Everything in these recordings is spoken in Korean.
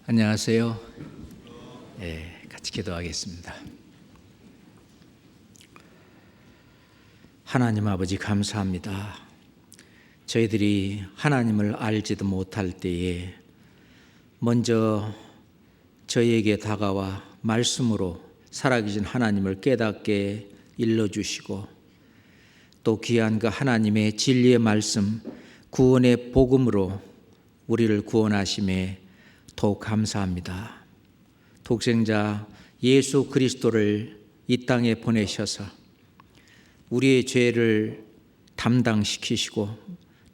안녕하세요. 같이 기도하겠습니다. 하나님 아버지 감사합니다. 저희들이 하나님을 알지도 못할 때에 먼저 저희에게 다가와 말씀으로 살아계신 하나님을 깨닫게 일러주시고 또 귀한 그 하나님의 진리의 말씀, 구원의 복음으로 우리를 구원하심에 더욱 감사합니다. 독생자 예수 그리스도를 이 땅에 보내셔서 우리의 죄를 담당시키시고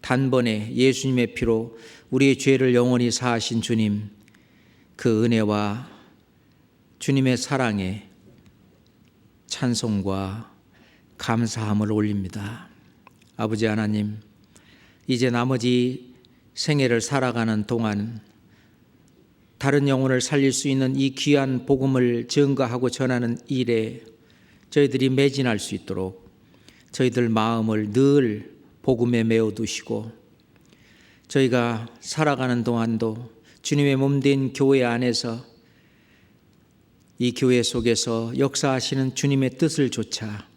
단번에 예수님의 피로 우리의 죄를 영원히 사하신 주님, 그 은혜와 주님의 사랑에 찬송과 감사함을 올립니다. 아버지 하나님, 이제 나머지 생애를 살아가는 동안 다른 영혼을 살릴 수 있는 이 귀한 복음을 증거하고 전하는 일에 저희들이 매진할 수 있도록 저희들 마음을 늘 복음에 메워두시고 저희가 살아가는 동안도 주님의 몸된 교회 안에서 이 교회 속에서 역사하시는 주님의 뜻을 조차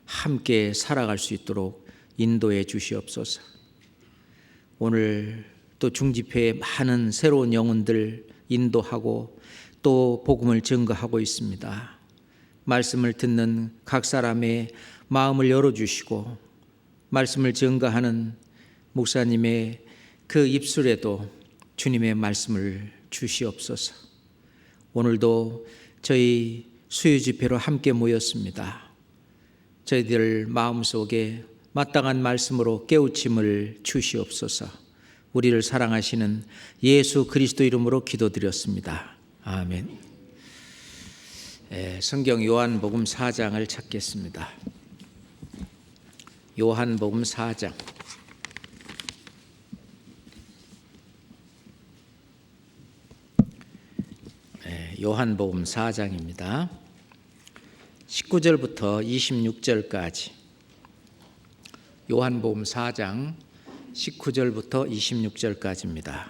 함께 살아갈 수 있도록 인도해 주시옵소서. 오늘 또 중집회에 많은 새로운 영혼들 인도하고 또 복음을 증거하고 있습니다. 말씀을 듣는 각 사람의 마음을 열어주시고 말씀을 증거하는 목사님의 그 입술에도 주님의 말씀을 주시옵소서. 오늘도 저희 수요집회로 함께 모였습니다. 저희들 마음속에 마땅한 말씀으로 깨우침을 주시옵소서. 우리를 사랑하시는 예수 그리스도 이름으로 기도드렸습니다. 아멘. 성경 요한복음 4장을 찾겠습니다. 요한복음 4장. 요한복음 4장입니다. 19절부터 26절까지. 요한복음 4장 19절부터 26절까지입니다.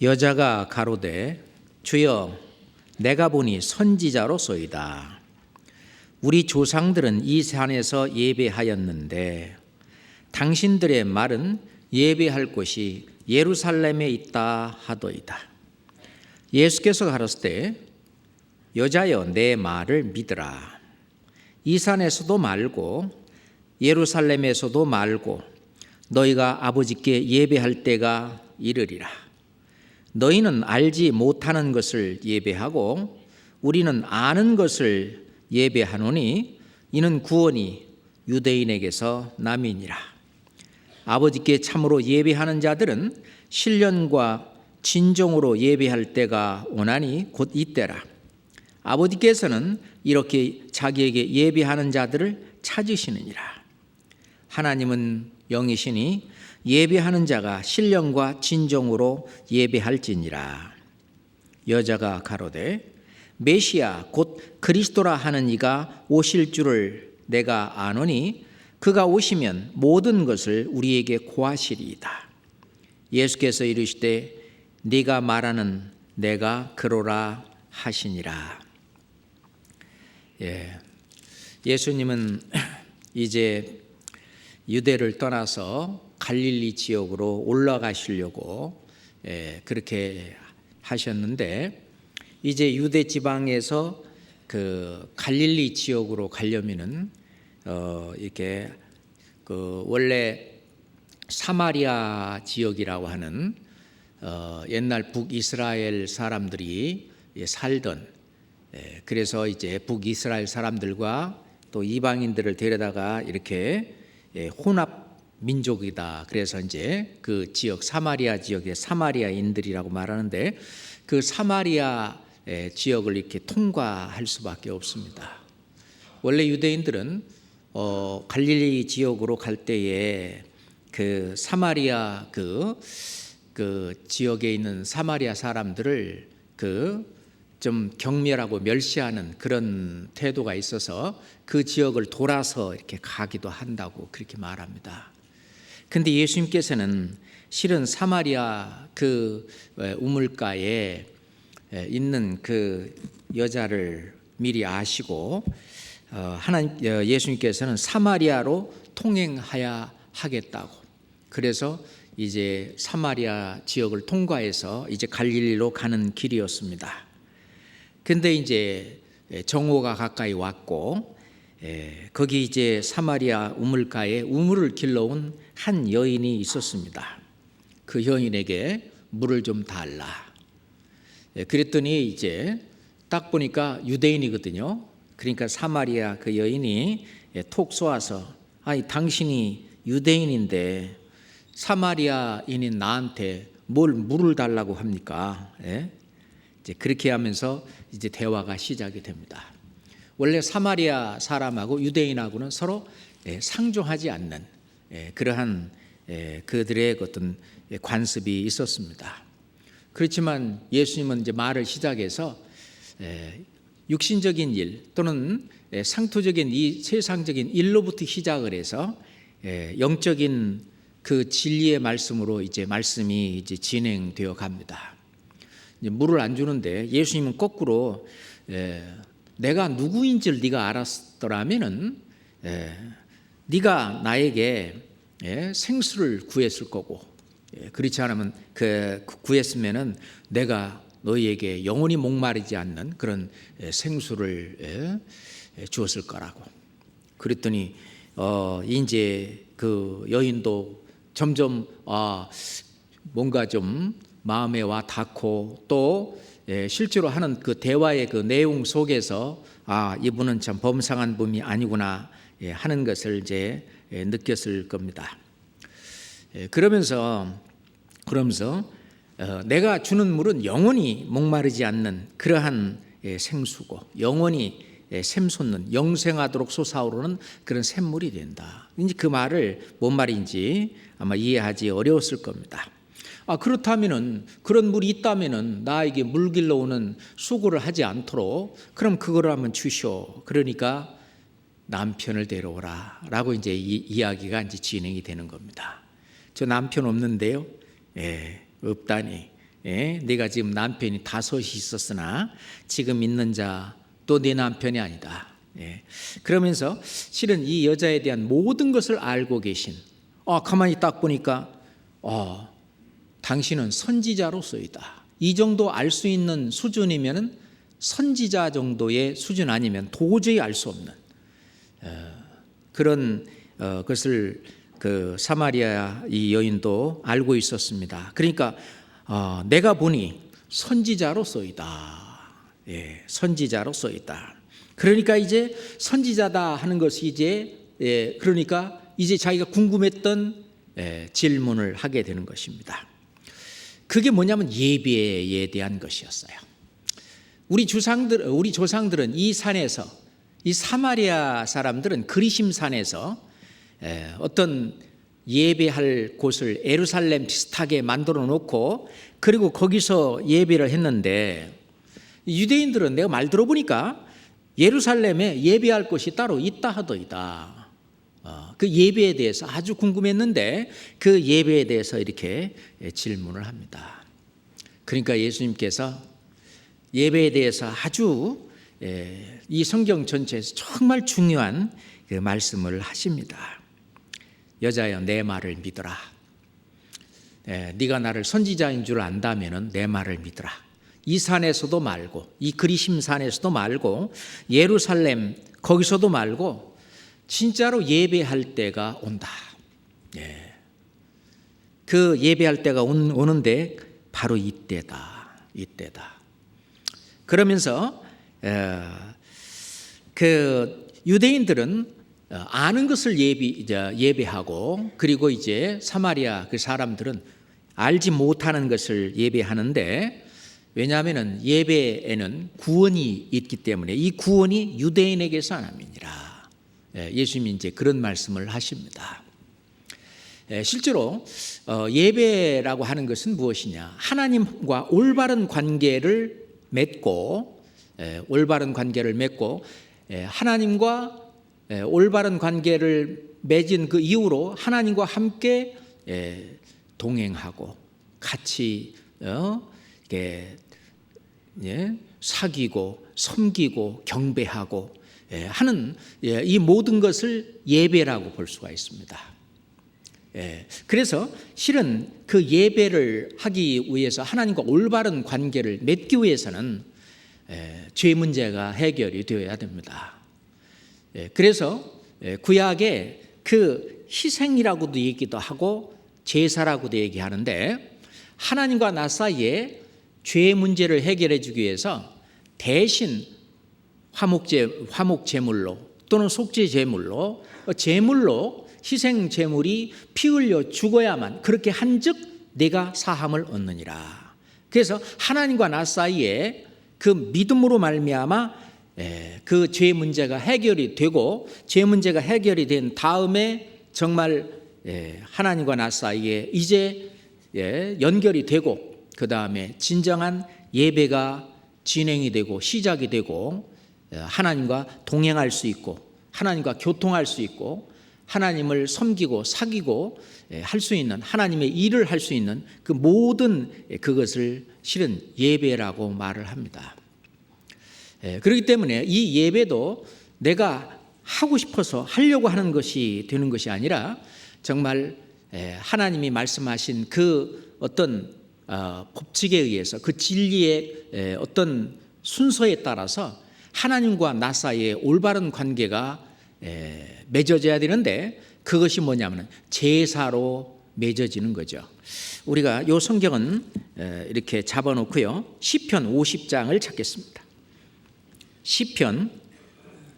여자가 가로되 주여 내가 보니 선지자로소이다. 우리 조상들은 이 산에서 예배하였는데 당신들의 말은 예배할 곳이 예루살렘에 있다 하도이다. 예수께서 가로되 여자여 내 말을 믿으라. 이 산에서도 말고 예루살렘에서도 말고 너희가 아버지께 예배할 때가 이르리라. 너희는 알지 못하는 것을 예배하고 우리는 아는 것을 예배하노니 이는 구원이 유대인에게서 남이니라. 아버지께 참으로 예배하는 자들은 신령과 진정으로 예배할 때가 오나니 곧 이때라. 아버지께서는 이렇게 자기에게 예배하는 자들을 찾으시느니라. 하나님은 영이시니 예배하는 자가 신령과 진정으로 예배할지니라. 여자가 가로되 메시아 곧 그리스도라 하는 이가 오실 줄을 내가 아노니 그가 오시면 모든 것을 우리에게 고하시리이다. 예수께서 이르시되 네가 말하는 내가 그로라 하시니라. 예수님은 이제 유대를 떠나서 갈릴리 지역으로 올라가시려고 그렇게 하셨는데 이제 유대 지방에서 그 갈릴리 지역으로 가려면은 이렇게 그 원래 사마리아 지역이라고 하는 옛날 북이스라엘 사람들이 살던 그래서 이제 북이스라엘 사람들과 또 이방인들을 데려다가 이렇게 혼합 민족이다. 그래서 이제 그 지역 사마리아 지역의 사마리아인들이라고 말하는데 그 사마리아 지역을 이렇게 통과할 수밖에 없습니다. 원래 유대인들은 갈릴리 지역으로 갈 때에 그 사마리아 그 지역에 있는 사마리아 사람들을 좀 경멸하고 멸시하는 그런 태도가 있어서 그 지역을 돌아서 이렇게 가기도 한다고 그렇게 말합니다. 근데 예수님께서는 실은 사마리아 그 우물가에 있는 그 여자를 미리 아시고 예수님께서는 사마리아로 통행하여 하겠다고, 그래서 이제 사마리아 지역을 통과해서 이제 갈릴리로 가는 길이었습니다. 근데 이제 정오가 가까이 왔고 거기 이제 사마리아 우물가에 우물을 길러온 한 여인이 있었습니다. 그 여인에게 물을 좀 달라. 그랬더니 이제 딱 보니까 유대인이거든요. 그러니까 사마리아 그 여인이 톡 쏘아서, 아니 당신이 유대인인데 사마리아인인 나한테 뭘 물을 달라고 합니까? 이제 그렇게 하면서 이제 대화가 시작이 됩니다. 원래 사마리아 사람하고 유대인하고는 서로 상종하지 않는 그러한 그들의 어떤 관습이 있었습니다. 그렇지만 예수님은 이제 말을 시작해서 육신적인 일 또는 상투적인 이 세상적인 일로부터 시작을 해서 영적인 그 진리의 말씀으로 이제 말씀이 이제 진행되어 갑니다. 이제 물을 안 주는데 예수님은 거꾸로 내가 누구인지를 네가 알았더라면은 네가 나에게 생수를 구했을 거고, 그렇지 않으면 구했으면은 내가 너희에게 영원히 목마르지 않는 그런 생수를 주었을 거라고. 그랬더니 이제 그 여인도 점점 뭔가 좀 마음에 와 닿고 또 실제로 하는 그 대화의 그 내용 속에서 이분은 참 범상한 분이 아니구나 하는 것을 이제 느꼈을 겁니다. 그러면서 내가 주는 물은 영원히 목마르지 않는 그러한 생수고 영원히 샘솟는 영생하도록 솟아오르는 그런 샘물이 된다. 이제 그 말을 뭔 말인지 아마 이해하기 어려웠을 겁니다. 그렇다면은 그런 물이 있다면은 나에게 물 길러 오는 수고를 하지 않도록 그럼 그거를 한번 주시오. 그러니까 남편을 데려오라라고 이제 이야기가 이제 진행이 되는 겁니다. 저 남편 없는데요. 없다니. 네가 지금 남편이 5이 있었으나 지금 있는 자 또 네 남편이 아니다. 그러면서 실은 이 여자에 대한 모든 것을 알고 계신, 가만히 딱 보니까 당신은 선지자로서이다. 이 정도 알 수 있는 수준이면은 선지자 정도의 수준 아니면 도저히 알 수 없는 그런 것을 그 사마리아 이 여인도 알고 있었습니다. 그러니까 내가 보니 선지자로서이다. 선지자로서이다. 그러니까 이제 선지자다 하는 것이 이제 그러니까 이제 자기가 궁금했던 질문을 하게 되는 것입니다. 그게 뭐냐면 예배에 대한 것이었어요. 우리 조상들은 이 산에서, 이 사마리아 사람들은 그리심 산에서 어떤 예배할 곳을 예루살렘 비슷하게 만들어 놓고 그리고 거기서 예배를 했는데, 유대인들은 내가 말 들어보니까 예루살렘에 예배할 곳이 따로 있다 하더이다. 그 예배에 대해서 아주 궁금했는데 그 예배에 대해서 이렇게 질문을 합니다. 그러니까 예수님께서 예배에 대해서 아주 이 성경 전체에서 정말 중요한 그 말씀을 하십니다. 여자여, 내 말을 믿어라. 네가 나를 선지자인 줄 안다면은 내 말을 믿어라. 이 산에서도 말고, 이 그리심 산에서도 말고, 예루살렘 거기서도 말고 진짜로 예배할 때가 온다. 그 예배할 때가 오는데 바로 이때다. 그러면서 그 유대인들은 아는 것을 예배하고, 그리고 이제 사마리아 그 사람들은 알지 못하는 것을 예배하는데, 왜냐하면 예배에는 구원이 있기 때문에 이 구원이 유대인에게서 하나님이라. 예수님이 이제 그런 말씀을 하십니다. 실제로 예배라고 하는 것은 무엇이냐? 하나님과 올바른 관계를 맺고 하나님과 올바른 관계를 맺은 그 이후로 하나님과 함께 동행하고 같이 이렇게 사귀고 섬기고 경배하고 하는 이 모든 것을 예배라고 볼 수가 있습니다. 그래서 실은 그 예배를 하기 위해서 하나님과 올바른 관계를 맺기 위해서는 죄 문제가 해결이 되어야 됩니다. 그래서 구약에 그 희생이라고도 얘기도 하고 제사라고도 얘기하는데, 하나님과 나 사이에 죄 문제를 해결해 주기 위해서 대신 화목제물로 또는 속죄제물로 희생 제물이 피 흘려 죽어야만, 그렇게 한즉 내가 사함을 얻느니라. 그래서 하나님과 나 사이에 그 믿음으로 말미암아 그 죄 문제가 해결이 되고, 죄 문제가 해결이 된 다음에 정말 하나님과 나 사이에 이제 연결이 되고, 그 다음에 진정한 예배가 진행이 되고 시작이 되고, 하나님과 동행할 수 있고 하나님과 교통할 수 있고 하나님을 섬기고 사귀고 할 수 있는, 하나님의 일을 할 수 있는 그 모든 그것을 실은 예배라고 말을 합니다. 그렇기 때문에 이 예배도 내가 하고 싶어서 하려고 하는 것이 되는 것이 아니라, 정말 하나님이 말씀하신 그 어떤 법칙에 의해서, 그 진리의 어떤 순서에 따라서 하나님과 나 사이에 올바른 관계가 맺어져야 되는데, 그것이 뭐냐면 제사로 맺어지는 거죠. 우리가 이 성경은 이렇게 잡아놓고요, 시편 50장을 찾겠습니다. 시편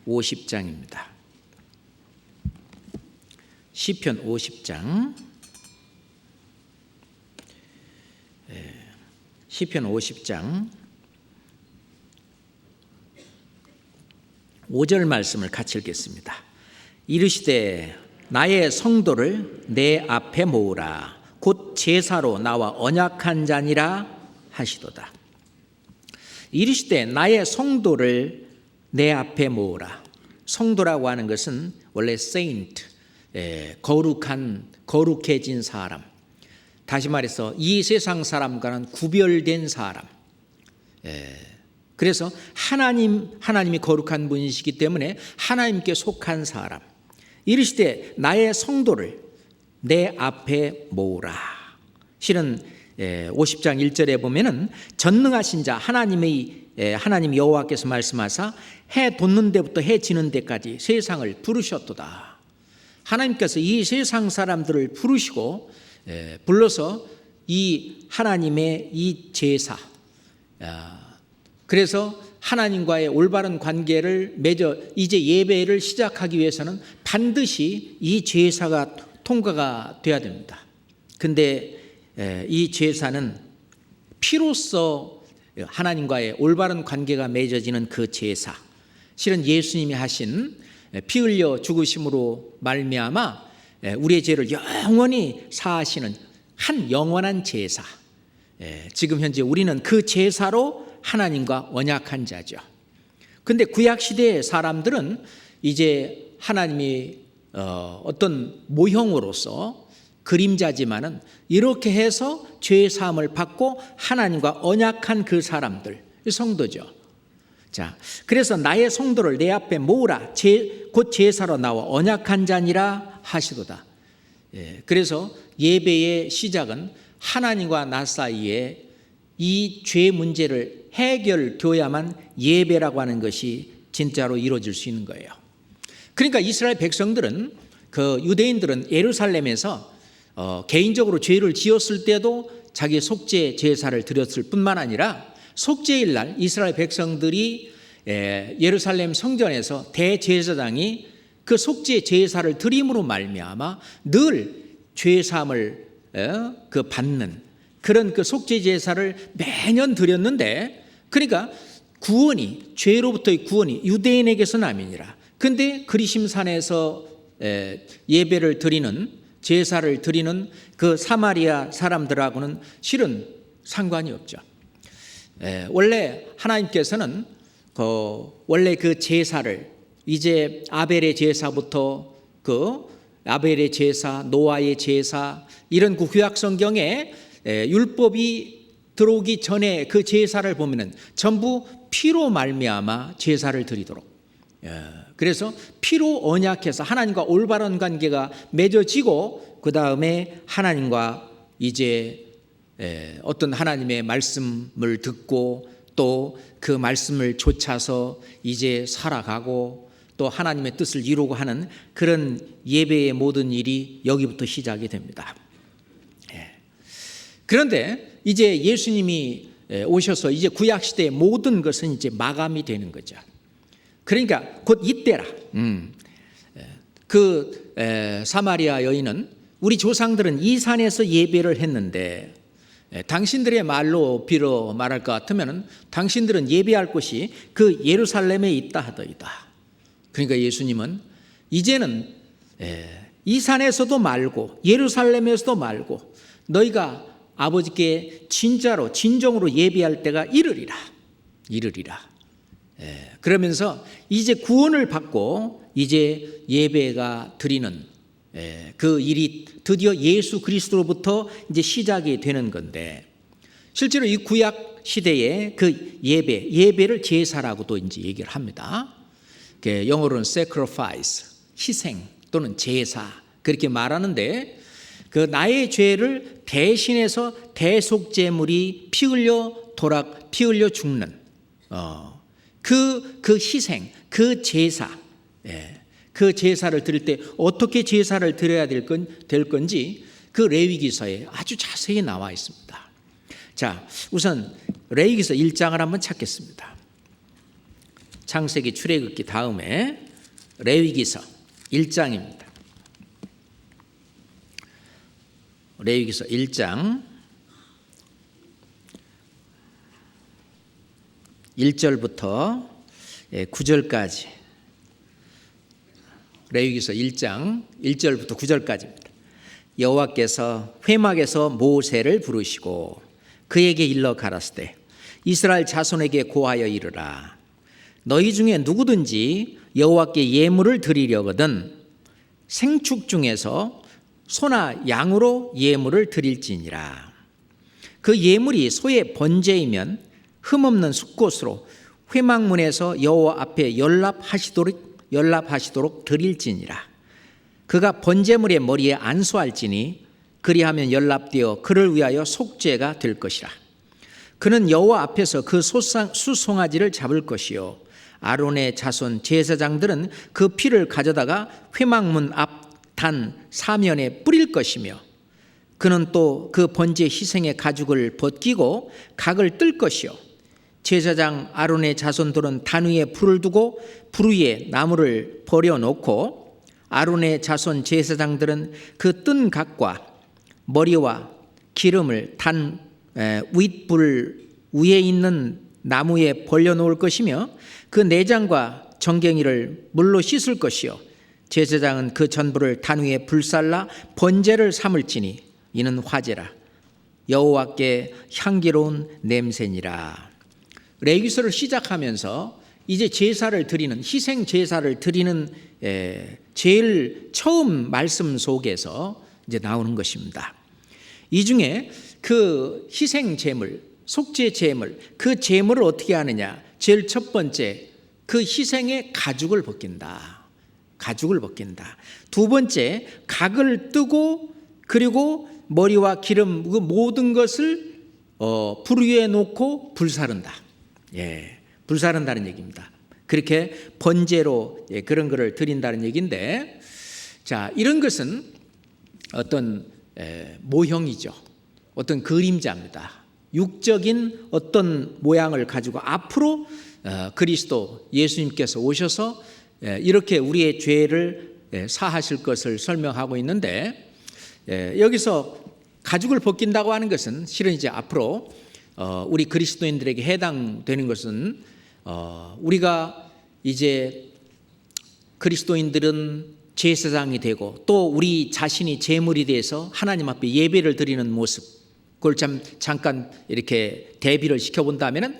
50장입니다. 시편 50장, 시편 50장 5절 말씀을 같이 읽겠습니다. 이르시되 나의 성도를 내 앞에 모으라. 곧 제사로 나와 언약한 자니라 하시도다. 이르시되 나의 성도를 내 앞에 모으라. 성도라고 하는 것은 원래 saint, 거룩해진 사람, 다시 말해서 이 세상 사람과는 구별된 사람. 그래서 하나님이 거룩한 분이시기 때문에 하나님께 속한 사람. 이르시되 나의 성도를 내 앞에 모으라. 실은 50장 1절에 보면은 전능하신 자 하나님 여호와께서 말씀하사 해 돋는 데부터 해 지는 데까지 세상을 부르셨도다. 하나님께서 이 세상 사람들을 부르시고 불러서 이 하나님의 이 제사, 그래서 하나님과의 올바른 관계를 맺어 이제 예배를 시작하기 위해서는 반드시 이 제사가 통과가 돼야 됩니다. 근데 이 제사는 피로써 하나님과의 올바른 관계가 맺어지는 그 제사, 실은 예수님이 하신 피 흘려 죽으심으로 말미암아 우리의 죄를 영원히 사하시는 한 영원한 제사. 지금 현재 우리는 그 제사로 하나님과 언약한 자죠. 근데 구약 시대의 사람들은 이제 하나님이 어떤 모형으로서 그림자지만은 이렇게 해서 죄 사함을 받고 하나님과 언약한 그 사람들, 성도죠. 자, 그래서 나의 성도를 내 앞에 모으라. 곧 제사로 나와 언약한 자니라 하시도다. 그래서 예배의 시작은 하나님과 나 사이에 이 죄 문제를 해결되어야만 예배라고 하는 것이 진짜로 이루어질 수 있는 거예요. 그러니까 이스라엘 백성들은, 그 유대인들은 예루살렘에서 개인적으로 죄를 지었을 때도 자기 속죄 제사를 드렸을 뿐만 아니라 속죄일 날 이스라엘 백성들이 예루살렘 성전에서 대제사장이 그 속죄 제사를 드림으로 말미암아 늘 죄 사함을 받는 그런 그 속죄 제사를 매년 드렸는데, 그러니까 구원이, 죄로부터의 구원이 유대인에게서 남이니라. 근데 그리심산에서 예배를 드리는, 제사를 드리는 그 사마리아 사람들하고는 실은 상관이 없죠. 원래 하나님께서는 원래 그 제사를 이제 아벨의 제사부터 그 아벨의 제사, 노아의 제사, 이런 구약 성경에 율법이 들어오기 전에 그 제사를 보면은 전부 피로 말미암아 제사를 드리도록. 그래서 피로 언약해서 하나님과 올바른 관계가 맺어지고 그 다음에 하나님과 이제 어떤 하나님의 말씀을 듣고 또 그 말씀을 좇아서 이제 살아가고 또 하나님의 뜻을 이루고 하는 그런 예배의 모든 일이 여기부터 시작이 됩니다. 그런데 이제 예수님이 오셔서 이제 구약 시대의 모든 것은 이제 마감이 되는 거죠. 그러니까 곧 이때라. 그 사마리아 여인은 우리 조상들은 이 산에서 예배를 했는데 당신들의 말로 빌어 말할 것 같으면 당신들은 예배할 곳이 그 예루살렘에 있다 하더이다. 그러니까 예수님은 이제는 이 산에서도 말고 예루살렘에서도 말고 너희가 아버지께 진짜로 진정으로 예배할 때가 이르리라. 그러면서 이제 구원을 받고 이제 예배가 드리는 그 일이 드디어 예수 그리스도로부터 이제 시작이 되는 건데, 실제로 이 구약 시대의 그 예배를 제사라고도 이제 얘기를 합니다. 영어로는 sacrifice, 희생 또는 제사 그렇게 말하는데, 그 나의 죄를 대신해서 대속제물이 피 흘려 죽는 그 희생, 그 제사, 그 제사를 드릴 때 어떻게 제사를 드려야 될 건지 그 레위기서에 아주 자세히 나와 있습니다. 자, 우선 레위기서 1장을 한번 찾겠습니다. 창세기, 출애굽기 다음에 레위기서 1장입니다. 레위기서 1장 1절부터 9절까지, 레위기서 1장 1절부터 9절까지입니다. 여호와께서 회막에서 모세를 부르시고 그에게 일러 가라사대 이스라엘 자손에게 고하여 이르라. 너희 중에 누구든지 여호와께 예물을 드리려거든 생축 중에서 소나 양으로 예물을 드릴지니라. 그 예물이 소의 번제이면 흠없는 숫꽃으로 회막문에서 여호와 앞에 연락하시도록 드릴지니라. 그가 번제물의 머리에 안수할지니 그리하면 연락되어 그를 위하여 속죄가 될 것이라. 그는 여호와 앞에서 그 수송아지를 잡을 것이요 아론의 자손 제사장들은 그 피를 가져다가 회막문 앞 단 사면에 뿌릴 것이며, 그는 또 그 번제 희생의 가죽을 벗기고 각을 뜰 것이요 제사장 아론의 자손들은 단 위에 불을 두고 불 위에 나무를 버려놓고 아론의 자손 제사장들은 그 뜬 각과 머리와 기름을 단 윗불 위에 있는 나무에 벌려놓을 것이며 그 내장과 정갱이를 물로 씻을 것이요 제사장은 그 전부를 단 위에 불살라 번제를 삼을지니 이는 화제라. 여호와께 향기로운 냄새니라. 레위기서를 시작하면서 이제 제사를 드리는, 희생 제사를 드리는 제일 처음 말씀 속에서 이제 나오는 것입니다. 이 중에 그 희생 제물, 속죄 제물, 그 제물을 어떻게 하느냐? 제일 첫 번째, 그 희생의 가죽을 벗긴다. 두 번째, 각을 뜨고 그리고 머리와 기름 그 모든 것을 불 위에 놓고 불사른다. 불사른다는 얘기입니다. 그렇게 번제로 그런 것을 드린다는 얘기인데, 자, 이런 것은 어떤 모형이죠. 어떤 그림자입니다. 육적인 어떤 모양을 가지고 앞으로 그리스도 예수님께서 오셔서 이렇게 우리의 죄를 사하실 것을 설명하고 있는데, 여기서 가죽을 벗긴다고 하는 것은 실은 이제 앞으로 우리 그리스도인들에게 해당되는 것은 우리가 이제 그리스도인들은 제사장이 되고 또 우리 자신이 제물이 돼서 하나님 앞에 예배를 드리는 모습, 그걸 잠깐 이렇게 대비를 시켜본다면은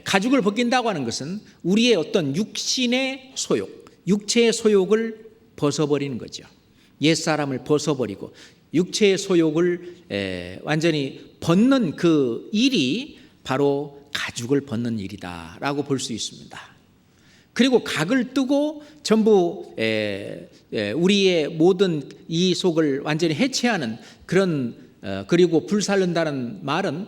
가죽을 벗긴다고 하는 것은 우리의 어떤 육신의 소욕, 육체의 소욕을 벗어버리는 거죠. 옛사람을 벗어버리고 육체의 소욕을 완전히 벗는 그 일이 바로 가죽을 벗는 일이다라고 볼 수 있습니다. 그리고 각을 뜨고 전부 우리의 모든 이 속을 완전히 해체하는 그런 그리고 불살른다는 말은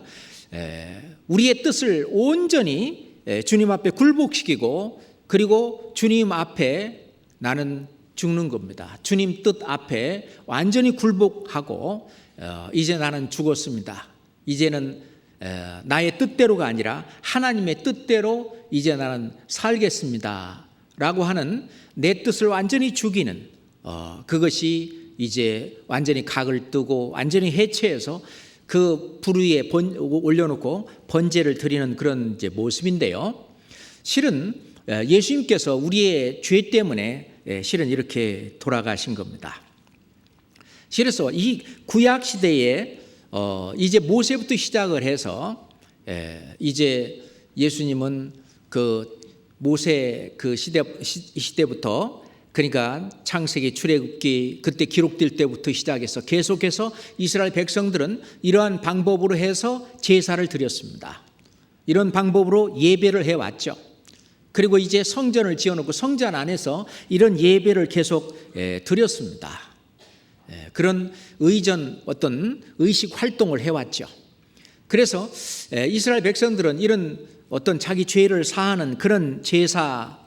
우리의 뜻을 온전히 주님 앞에 굴복시키고 그리고 주님 앞에 나는 죽는 겁니다. 주님 뜻 앞에 완전히 굴복하고 이제 나는 죽었습니다. 이제는 나의 뜻대로가 아니라 하나님의 뜻대로 이제 나는 살겠습니다 라고 하는 내 뜻을 완전히 죽이는 그것이 이제 완전히 각을 뜨고 완전히 해체해서 그 불 위에 올려놓고 번제를 드리는 그런 이제 모습인데요. 실은 예수님께서 우리의 죄 때문에 실은 이렇게 돌아가신 겁니다. 그래서 이 구약 시대에 이제 모세부터 시작을 해서 이제 예수님은 그 모세 그 시대부터 그러니까 창세기 출애굽기 그때 기록될 때부터 시작해서 계속해서 이스라엘 백성들은 이러한 방법으로 해서 제사를 드렸습니다. 이런 방법으로 예배를 해왔죠. 그리고 이제 성전을 지어놓고 성전 안에서 이런 예배를 계속 드렸습니다. 그런 어떤 의식 활동을 해왔죠. 그래서 이스라엘 백성들은 이런 어떤 자기 죄를 사하는 그런 제사와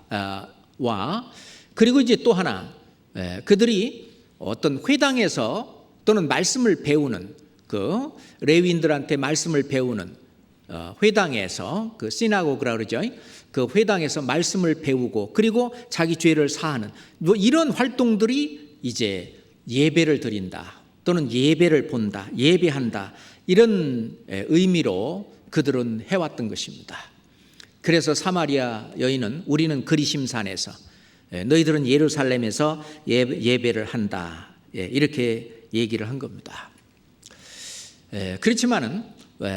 그리고 이제 또 하나 그들이 어떤 회당에서 또는 말씀을 배우는 그 레위인들한테 말씀을 배우는 회당에서 그 시나고그라 그러죠. 그 회당에서 말씀을 배우고 그리고 자기 죄를 사하는 뭐 이런 활동들이 이제 예배를 드린다 또는 예배를 본다, 예배한다 이런 의미로 그들은 해왔던 것입니다. 그래서 사마리아 여인은 우리는 그리심산에서 너희들은 예루살렘에서 예배를 한다 이렇게 얘기를 한 겁니다. 그렇지만은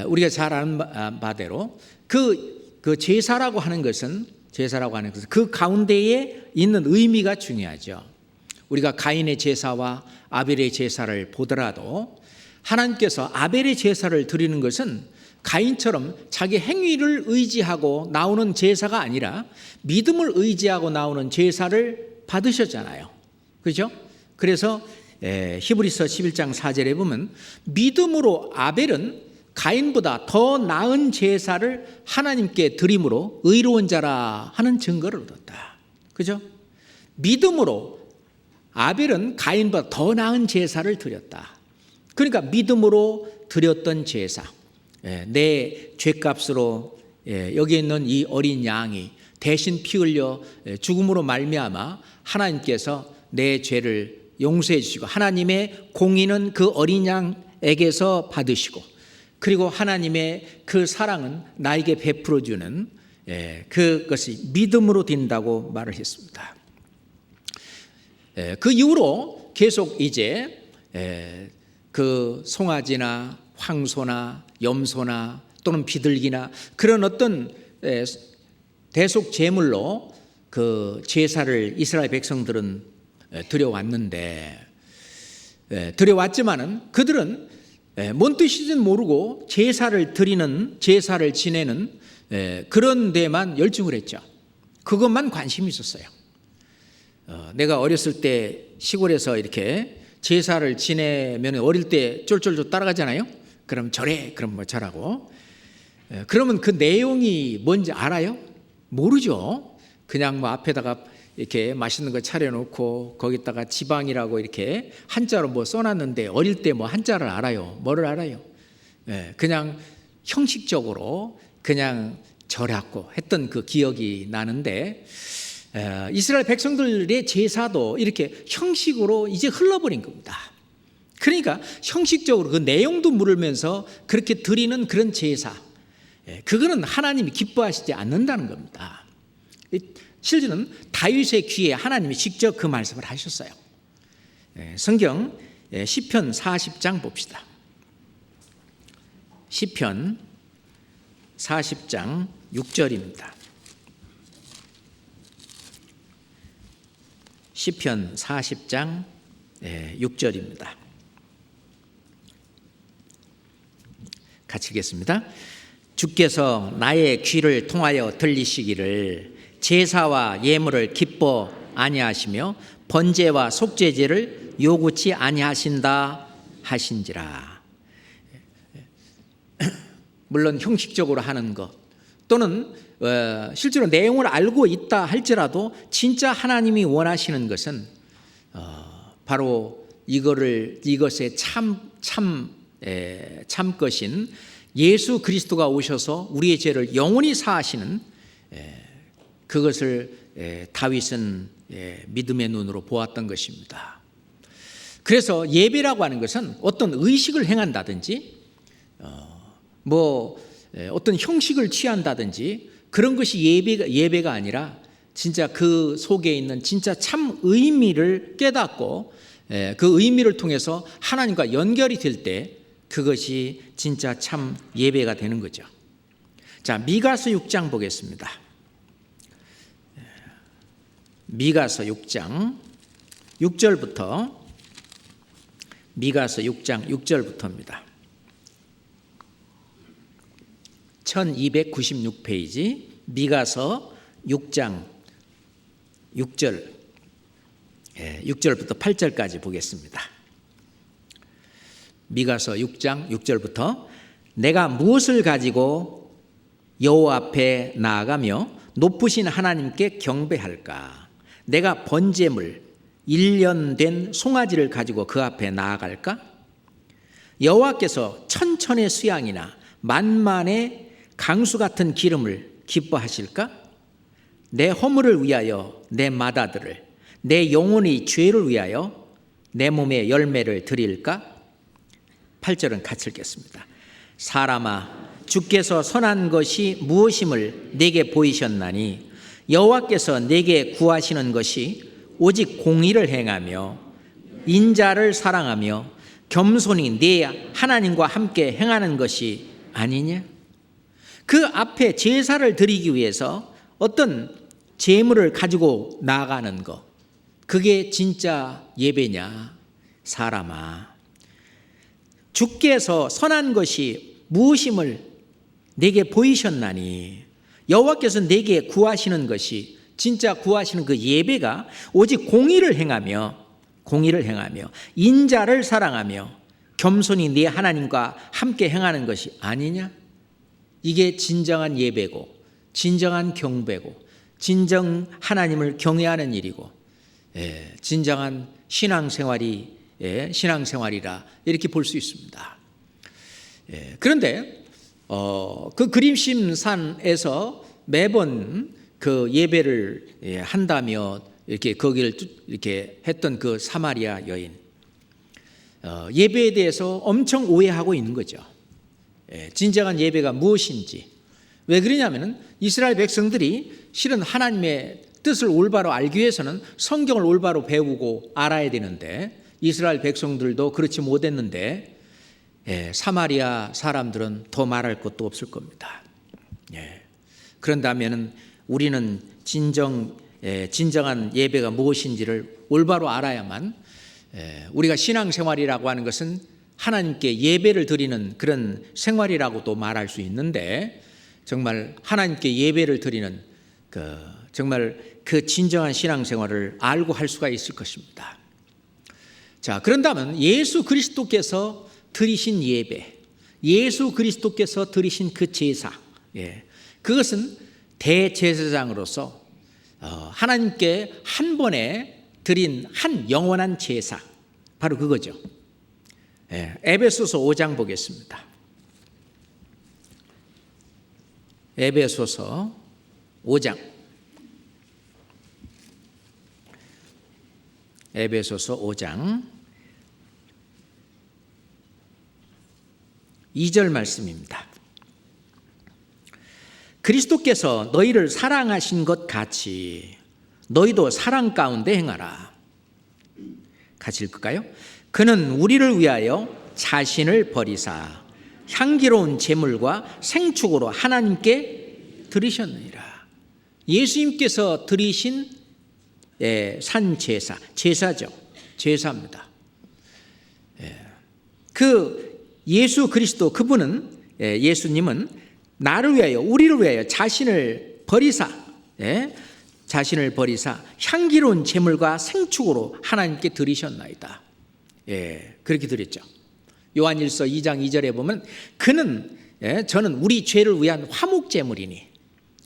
우리가 잘 아는 바대로 그 제사라고 하는 것은 그 가운데에 있는 의미가 중요하죠. 우리가 가인의 제사와 아벨의 제사를 보더라도 하나님께서 아벨의 제사를 드리는 것은 가인처럼 자기 행위를 의지하고 나오는 제사가 아니라 믿음을 의지하고 나오는 제사를 받으셨잖아요. 그렇죠? 그래서 히브리서 11장 4절에 보면 믿음으로 아벨은 가인보다 더 나은 제사를 하나님께 드림으로 의로운 자라 하는 증거를 얻었다. 그죠? 믿음으로 아벨은 가인보다 더 나은 제사를 드렸다. 그러니까 믿음으로 드렸던 제사, 내 죄값으로 여기 있는 이 어린 양이 대신 피 흘려 죽음으로 말미암아 하나님께서 내 죄를 용서해 주시고 하나님의 공의는 그 어린 양에게서 받으시고 그리고 하나님의 그 사랑은 나에게 베풀어 주는 그것이 믿음으로 된다고 말을 했습니다. 그 이후로 계속 이제 그 송아지나 황소나 염소나 또는 비둘기나 그런 어떤 대속 제물로 그 제사를 이스라엘 백성들은 드려왔는데 드려왔지만은 그들은 뭔 뜻인지는 모르고 제사를 지내는 그런 데만 열중을 했죠. 그것만 관심이 있었어요. 내가 어렸을 때 시골에서 이렇게 제사를 지내면 어릴 때 쫄쫄쫄 따라가잖아요. 그럼 저래, 그럼 뭐 저라고. 그러면 그 내용이 뭔지 알아요? 모르죠. 그냥 뭐 앞에다가 이렇게 맛있는 거 차려놓고 거기다가 지방이라고 이렇게 한자로 뭐 써놨는데 어릴 때 뭐 한자를 알아요? 뭐를 알아요? 그냥 형식적으로 그냥 절하고 했던 그 기억이 나는데 이스라엘 백성들의 제사도 이렇게 형식으로 이제 흘러버린 겁니다. 그러니까 형식적으로 그 내용도 물으면서 그렇게 드리는 그런 제사, 그거는 하나님이 기뻐하시지 않는다는 겁니다. 실제는 다윗의 귀에 하나님이 직접 그 말씀을 하셨어요. 성경 시편 40장 봅시다. 시편 40장 6절입니다. 시편 40장 6절입니다. 같이 읽겠습니다. 주께서 나의 귀를 통하여 들리시기를 제사와 예물을 기뻐 아니하시며 번제와 속죄제를 요구치 아니하신다 하신지라. 물론 형식적으로 하는 것 또는 실제로 내용을 알고 있다 할지라도 진짜 하나님이 원하시는 것은 바로 이것의 참 것인 예수 그리스도가 오셔서 우리의 죄를 영원히 사하시는 그것을 다윗은 믿음의 눈으로 보았던 것입니다. 그래서 예배라고 하는 것은 어떤 의식을 행한다든지 어떤 형식을 취한다든지 그런 것이 예배가 아니라 진짜 그 속에 있는 진짜 참 의미를 깨닫고 그 의미를 통해서 하나님과 연결이 될 때 그것이 진짜 참 예배가 되는 거죠. 자, 미가서 6장 보겠습니다. 미가서 6장 6절부터 미가서 6장 6절부터입니다. 1296페이지 미가서 6장 6절 6절부터 8절까지 보겠습니다. 미가서 6장 6절부터 내가 무엇을 가지고 여호와 앞에 나아가며 높으신 하나님께 경배할까? 내가 번제물 1년 된 송아지를 가지고 그 앞에 나아갈까? 여호와께서 천천의 수양이나 만만의 강수 같은 기름을 기뻐하실까? 내 허물을 위하여 내 맏아들을 내 영혼의 죄를 위하여 내 몸의 열매를 드릴까? 8절은 같이 읽겠습니다. 사람아 주께서 선한 것이 무엇임을 내게 보이셨나니 여호와께서 내게 구하시는 것이 오직 공의를 행하며 인자를 사랑하며 겸손히 네 하나님과 함께 행하는 것이 아니냐? 그 앞에 제사를 드리기 위해서 어떤 제물을 가지고 나아가는 것, 그게 진짜 예배냐? 사람아 주께서 선한 것이 무엇임을 내게 보이셨나니 여호와께서 내게 구하시는 것이 진짜 구하시는 그 예배가 오직 공의를 행하며 인자를 사랑하며 겸손히 네 하나님과 함께 행하는 것이 아니냐? 이게 진정한 예배고 진정한 경배고 진정 하나님을 경외하는 일이고 진정한 신앙생활이라 이렇게 볼 수 있습니다. 그런데 그 그림심산에서 매번 그 예배를 한다며 이렇게 거기를 이렇게 했던 그 사마리아 여인 예배에 대해서 엄청 오해하고 있는 거죠. 진정한 예배가 무엇인지. 왜 그러냐면은 이스라엘 백성들이 실은 하나님의 뜻을 올바로 알기 위해서는 성경을 올바로 배우고 알아야 되는데 이스라엘 백성들도 그렇지 못했는데 사마리아 사람들은 더 말할 것도 없을 겁니다. 그런다면은 우리는 진정한 예배가 무엇인지를 올바로 알아야만 우리가 신앙생활이라고 하는 것은 하나님께 예배를 드리는 그런 생활이라고도 말할 수 있는데 정말 하나님께 예배를 드리는 정말 그 진정한 신앙생활을 알고 할 수가 있을 것입니다. 자, 그런다면 예수 그리스도께서 드리신 예배, 예수 그리스도께서 드리신 그 제사, 그것은 대제사장으로서 하나님께 한 번에 드린 한 영원한 제사, 바로 그거죠. 에베소서 5장 보겠습니다. 에베소서 5장 에베소서 5장 2절 말씀입니다. 그리스도께서 너희를 사랑하신 것 같이 너희도 사랑 가운데 행하라. 같이 읽을까요? 그는 우리를 위하여 자신을 버리사 향기로운 제물과 생축으로 하나님께 드리셨느니라. 예수님께서 드리신 산제사, 제사죠. 제사입니다. 그 예수 그리스도 그분은 예수님은 나를 위하여 우리를 위하여 자신을 버리사 향기로운 제물과 생축으로 하나님께 드리셨나이다. 그렇게 드렸죠. 요한일서 2장 2절에 보면 그는 저는 우리 죄를 위한 화목제물이니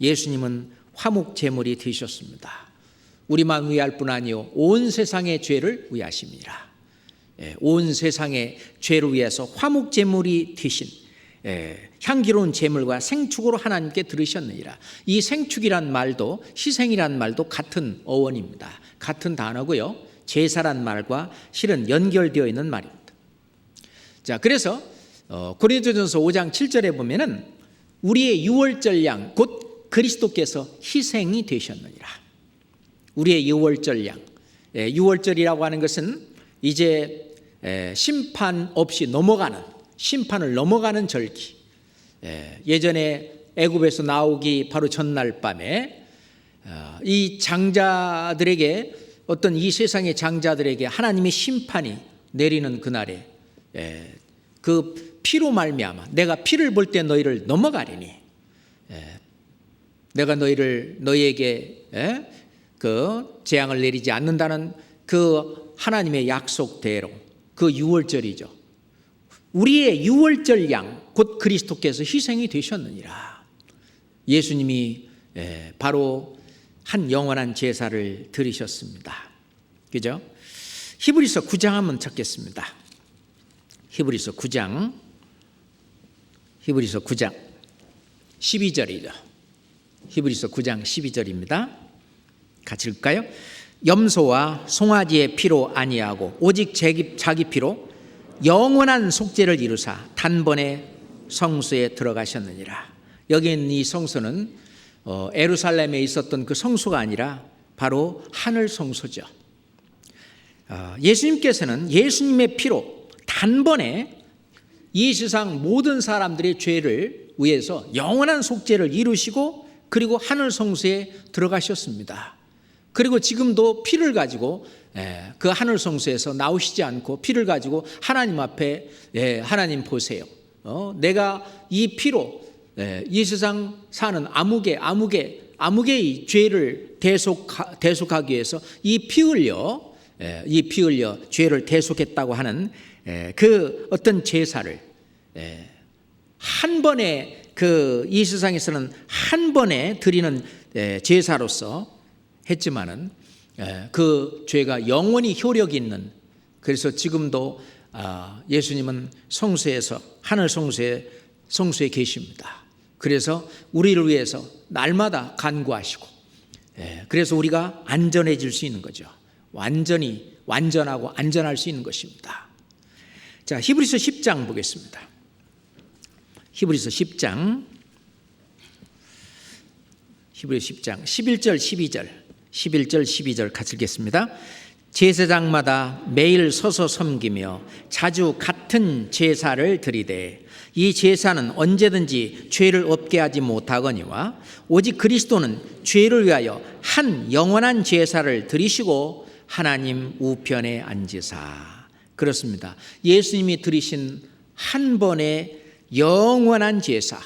예수님은 화목제물이 되셨습니다. 우리만 위할 뿐 아니요 온 세상의 죄를 위하심이라. 온 세상의 죄를 위해서 화목제물이 되신 향기로운 제물과 생축으로 하나님께 들으셨느니라. 이 생축이란 말도 희생이란 말도 같은 어원입니다. 같은 단어고요. 제사란 말과 실은 연결되어 있는 말입니다. 자, 그래서 고린도전서 5장 7절에 보면은 우리의 유월절 양 곧 그리스도께서 희생이 되셨느니라. 우리의 유월절 양. 유월절이라고 하는 것은 이제 심판 없이 넘어가는, 심판을 넘어가는 절기. 예전에 애굽에서 나오기 바로 전날 밤에 이 장자들에게, 어떤 이 세상의 장자들에게 하나님의 심판이 내리는 그날에 그 피로 말미암아 내가 피를 볼 때 너희를 넘어가리니 내가 너희에게 그 재앙을 내리지 않는다는 그 하나님의 약속대로 그 유월절이죠. 우리의 유월절 양 곧 그리스도께서 희생이 되셨느니라. 예수님이 바로 한 영원한 제사를 드리셨습니다. 그죠? 히브리서 9장 한번 찾겠습니다. 히브리서 9장 12절이죠. 히브리서 9장 12절입니다. 같이 읽을까요? 염소와 송아지의 피로 아니하고 오직 자기 피로 영원한 속죄를 이루사 단번에 성소에 들어가셨느니라. 여기 있는 이 성소는 예루살렘에 있었던 그 성소가 아니라 바로 하늘 성소죠. 예수님께서는 예수님의 피로 단번에 이 세상 모든 사람들의 죄를 위해서 영원한 속죄를 이루시고 그리고 하늘 성소에 들어가셨습니다. 그리고 지금도 피를 가지고 그 하늘 성소에서 나오시지 않고 피를 가지고 하나님 앞에 하나님 보세요. 내가 이 피로 이 세상 사는 아무개의 죄를 대속하기 위해서 이 피 흘려 죄를 대속했다고 하는 그 어떤 제사를 한 번에 이 세상에서는 한 번에 드리는 제사로서 했지만은 그 죄가 영원히 효력이 있는, 그래서 지금도 예수님은 성소에서 하늘 성소에 계십니다. 그래서 우리를 위해서 날마다 간구하시고 그래서 우리가 안전해질 수 있는 거죠. 완전하고 안전할 수 있는 것입니다. 자, 히브리서 10장 보겠습니다. 히브리서 10장 11절 12절 같이 읽겠습니다. 제사장마다 매일 서서 섬기며 자주 같은 제사를 드리되 이 제사는 언제든지 죄를 없게 하지 못하거니와 오직 그리스도는 죄를 위하여 한 영원한 제사를 드리시고 하나님 우편에 앉으사. 그렇습니다. 예수님이 드리신 한 번의 영원한 제사,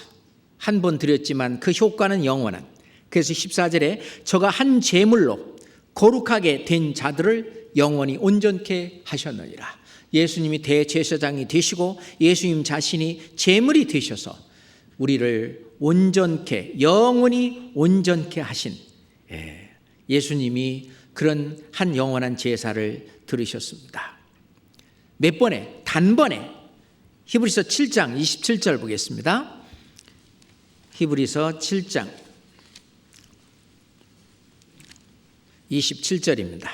한 번 드렸지만 그 효과는 영원한. 그래서 14절에 저가 한 제물로 거룩하게 된 자들을 영원히 온전케 하셨느니라. 예수님이 대제사장이 되시고 예수님 자신이 제물이 되셔서 우리를 온전케, 영원히 온전케 하신 예수님이 그런 한 영원한 제사를 들으셨습니다. 몇 번에? 단번에. 히브리서 7장 27절 보겠습니다. 히브리서 7장 27절입니다.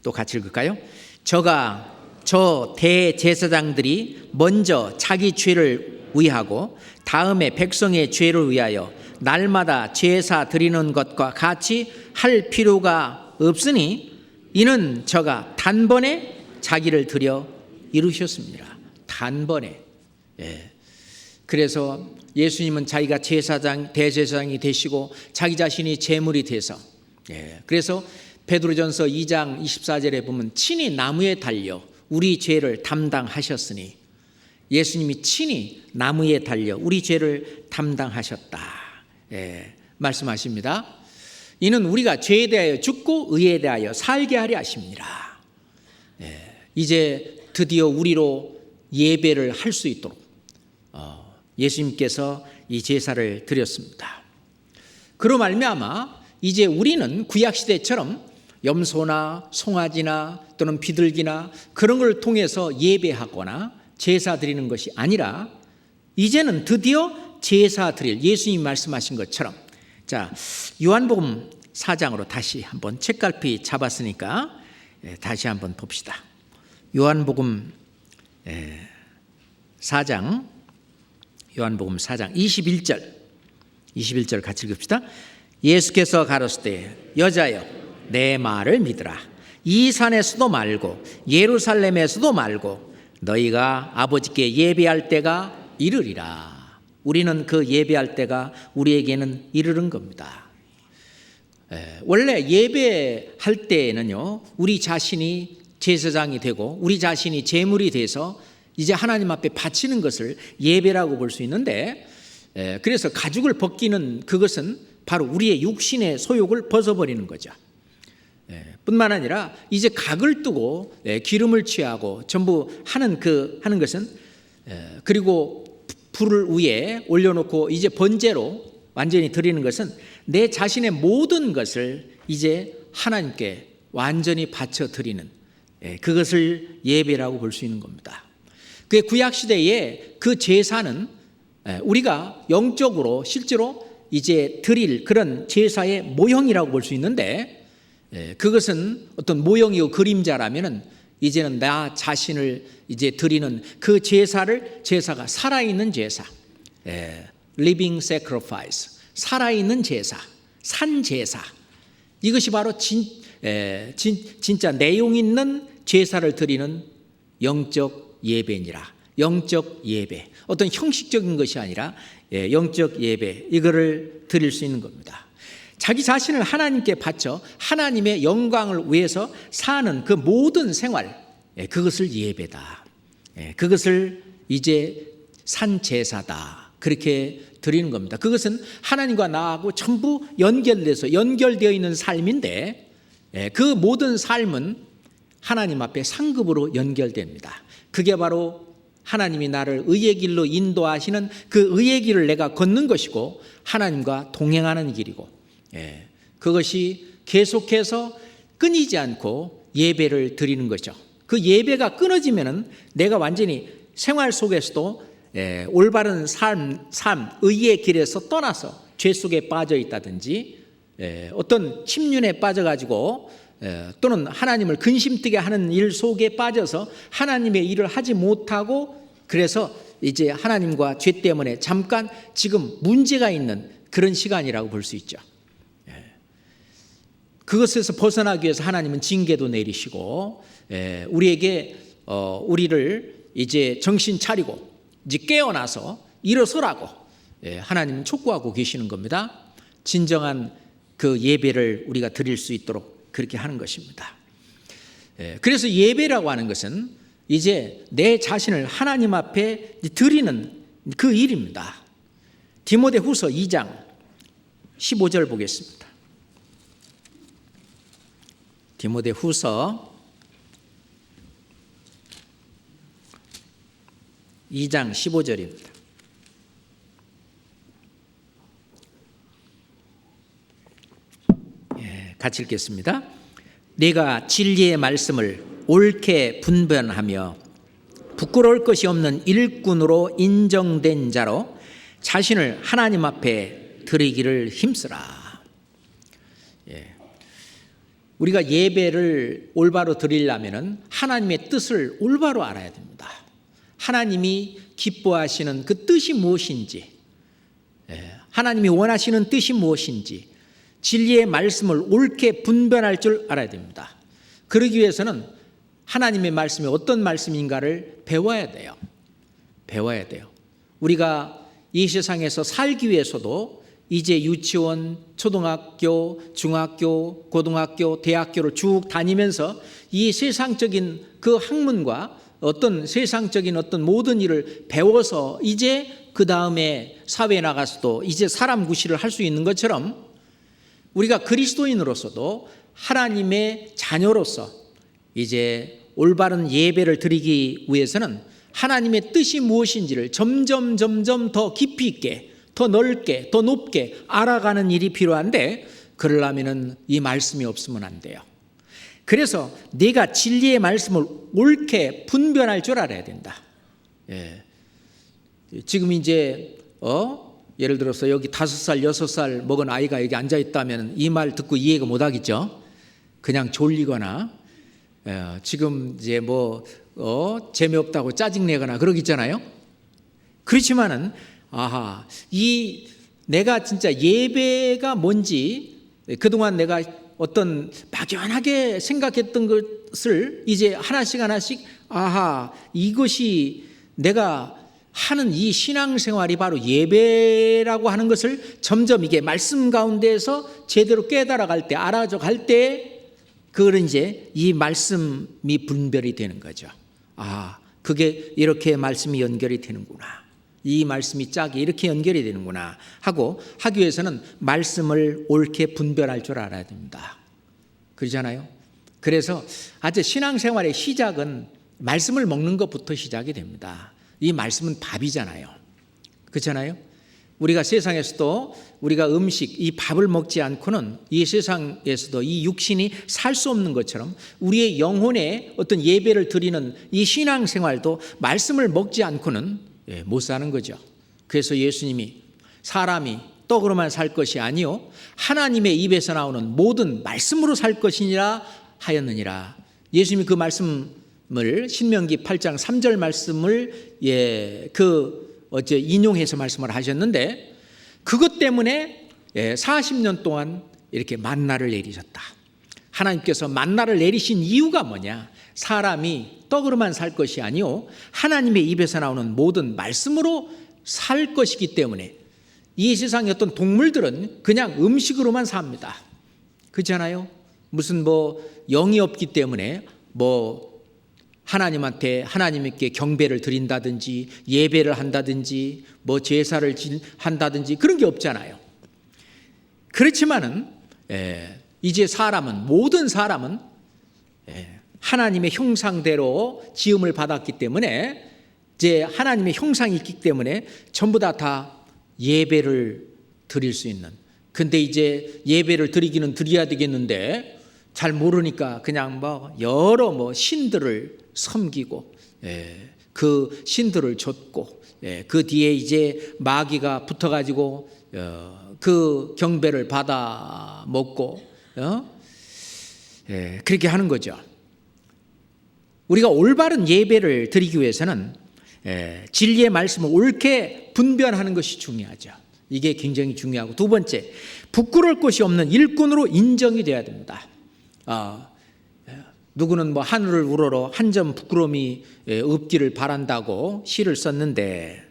또 같이 읽을까요? 저 대제사장들이 먼저 자기 죄를 위하고 다음에 백성의 죄를 위하여 날마다 제사 드리는 것과 같이 할 필요가 없으니 이는 저가 단번에 자기를 드려 이루셨습니다. 단번에. 그래서 예수님은 자기가 대제사장이 되시고 자기 자신이 제물이 돼서, 그래서 베드로전서 2장 24절에 보면 친히 나무에 달려 우리 죄를 담당하셨으니 예수님이 친히 나무에 달려 우리 죄를 담당하셨다. 말씀하십니다. 이는 우리가 죄에 대하여 죽고 의에 대하여 살게 하려 하십니다. 이제 드디어 우리로 예배를 할 수 있도록 예수님께서 이 제사를 드렸습니다. 그로 말미암아 이제 우리는 구약시대처럼 염소나 송아지나 또는 비둘기나 그런 걸 통해서 예배하거나 제사 드리는 것이 아니라 이제는 드디어 제사 드릴 예수님 말씀하신 것처럼, 자, 요한복음 4장으로 다시 한번 책갈피 잡았으니까 다시 한번 봅시다. 요한복음 4장 21절 같이 읽읍시다. 예수께서 가로시되 여자여 내 말을 믿으라. 이 산에서도 말고 예루살렘에서도 말고 너희가 아버지께 예배할 때가 이르리라. 우리는 그 예배할 때가 우리에게는 이르는 겁니다. 원래 예배할 때에는요, 우리 자신이 제사장이 되고 우리 자신이 제물이 돼서 이제 하나님 앞에 바치는 것을 예배라고 볼 수 있는데, 그래서 가죽을 벗기는 그것은 바로 우리의 육신의 소욕을 벗어버리는 거죠. 뿐만 아니라 이제 각을 뜨고 기름을 취하고 전부 하는 것은, 그리고 불을 위에 올려놓고 이제 번제로 완전히 드리는 것은 내 자신의 모든 것을 이제 하나님께 완전히 바쳐 드리는, 그것을 예배라고 볼 수 있는 겁니다. 그 구약시대에 그 제사는 우리가 영적으로 실제로 이제 드릴 그런 제사의 모형이라고 볼 수 있는데, 그것은 어떤 모형이고 그림자라면은 이제는 나 자신을 이제 드리는 그 제사가 살아있는 제사, living sacrifice, 살아있는 제사, 산제사, 이것이 바로 진짜 내용 있는 제사를 드리는 영적 예배니라. 영적 예배, 어떤 형식적인 것이 아니라 영적 예배, 이거를 드릴 수 있는 겁니다. 자기 자신을 하나님께 바쳐 하나님의 영광을 위해서 사는 그 모든 생활, 그것을 예배다. 그것을 이제 산제사다. 그렇게 드리는 겁니다. 그것은 하나님과 나하고 전부 연결되어 있는 삶인데, 그 모든 삶은 하나님 앞에 상급으로 연결됩니다. 그게 바로 하나님이 나를 의의 길로 인도하시는 그 의의 길을 내가 걷는 것이고 하나님과 동행하는 길이고, 그것이 계속해서 끊이지 않고 예배를 드리는 거죠. 그 예배가 끊어지면은 내가 완전히 생활 속에서도 올바른 삶, 의의 길에서 떠나서 죄 속에 빠져 있다든지, 어떤 침륜에 빠져가지고 또는 하나님을 근심뜨게 하는 일 속에 빠져서 하나님의 일을 하지 못하고, 그래서 이제 하나님과 죄 때문에 잠깐 지금 문제가 있는 그런 시간이라고 볼 수 있죠. 그것에서 벗어나기 위해서 하나님은 징계도 내리시고, 우리에게 우리를 이제 정신 차리고 이제 깨어나서 일어서라고 하나님은 촉구하고 계시는 겁니다. 진정한 그 예배를 우리가 드릴 수 있도록 그렇게 하는 것입니다. 그래서 예배라고 하는 것은 이제 내 자신을 하나님 앞에 드리는 그 일입니다. 디모데후서 2장 15절 보겠습니다. 디모데후서 2장 15절입니다. 같이 읽겠습니다. 네가 진리의 말씀을 옳게 분별하며 부끄러울 것이 없는 일꾼으로 인정된 자로 자신을 하나님 앞에 드리기를 힘쓰라. 우리가 예배를 올바로 드리려면 하나님의 뜻을 올바로 알아야 됩니다. 하나님이 기뻐하시는 그 뜻이 무엇인지, 하나님이 원하시는 뜻이 무엇인지, 진리의 말씀을 옳게 분별할 줄 알아야 됩니다. 그러기 위해서는 하나님의 말씀이 어떤 말씀인가를 배워야 돼요. 우리가 이 세상에서 살기 위해서도 이제 유치원, 초등학교, 중학교, 고등학교, 대학교를 쭉 다니면서 이 세상적인 그 학문과 어떤 세상적인 어떤 모든 일을 배워서 이제 그 다음에 사회에 나가서도 이제 사람 구실을 할 수 있는 것처럼 우리가 그리스도인으로서도 하나님의 자녀로서 이제 올바른 예배를 드리기 위해서는 하나님의 뜻이 무엇인지를 점점 더 깊이 있게, 더 넓게, 더 높게 알아가는 일이 필요한데, 그러려면 이 말씀이 없으면 안 돼요. 그래서 내가 진리의 말씀을 옳게 분별할 줄 알아야 된다. 지금 이제 예를 들어서 여기 5살, 6살 먹은 아이가 여기 앉아 있다면 이 말 듣고 이해가 못 하겠죠. 그냥 졸리거나 지금 이제 재미없다고 짜증내거나 그러겠잖아요. 그렇지만은 이 내가 진짜 예배가 뭔지 그동안 내가 어떤 막연하게 생각했던 것을 이제 하나씩 이것이 내가 하는 이 신앙생활이 바로 예배라고 하는 것을 점점 이게 말씀 가운데에서 제대로 깨달아갈 때, 알아져 갈 때, 그거는 이제 이 말씀이 분별이 되는 거죠. 그게 이렇게 말씀이 연결이 되는구나. 이 말씀이 짝이 이렇게 연결이 되는구나 하고 하기 위해서는 말씀을 옳게 분별할 줄 알아야 됩니다. 그러잖아요. 그래서 아주 신앙생활의 시작은 말씀을 먹는 것부터 시작이 됩니다. 이 말씀은 밥이잖아요. 그렇잖아요. 우리가 세상에서도 우리가 음식, 이 밥을 먹지 않고는 이 세상에서도 이 육신이 살 수 없는 것처럼 우리의 영혼에 어떤 예배를 드리는 이 신앙생활도 말씀을 먹지 않고는 못 사는 거죠. 그래서 예수님이 사람이 떡으로만 살 것이 아니요 하나님의 입에서 나오는 모든 말씀으로 살 것이니라 하였느니라. 예수님이 그 말씀을 신명기 8장 3절 말씀을 어제 인용해서 말씀을 하셨는데, 그것 때문에 40년 동안 이렇게 만나를 내리셨다. 하나님께서 만나를 내리신 이유가 뭐냐? 사람이 떡으로만 살 것이 아니요 하나님의 입에서 나오는 모든 말씀으로 살 것이기 때문에. 이 세상의 어떤 동물들은 그냥 음식으로만 삽니다. 그렇잖아요. 무슨 영이 없기 때문에 하나님께 경배를 드린다든지 예배를 한다든지 제사를 한다든지 그런 게 없잖아요. 그렇지만은 이제 모든 사람은 하나님의 형상대로 지음을 받았기 때문에 이제 하나님의 형상이 있기 때문에 전부 다 예배를 드릴 수 있는. 근데 이제 예배를 드리기는 드려야 되겠는데 잘 모르니까 그냥 여러 신들을 섬기고 그 신들을 좇고 그 뒤에 이제 마귀가 붙어가지고 그 경배를 받아 먹고 그렇게 하는 거죠. 우리가 올바른 예배를 드리기 위해서는 진리의 말씀을 옳게 분별하는 것이 중요하죠. 이게 굉장히 중요하고, 두 번째, 부끄러울 것이 없는 일꾼으로 인정이 돼야 됩니다. 누구는 하늘을 우러러 한 점 부끄러움이 없기를 바란다고 시를 썼는데,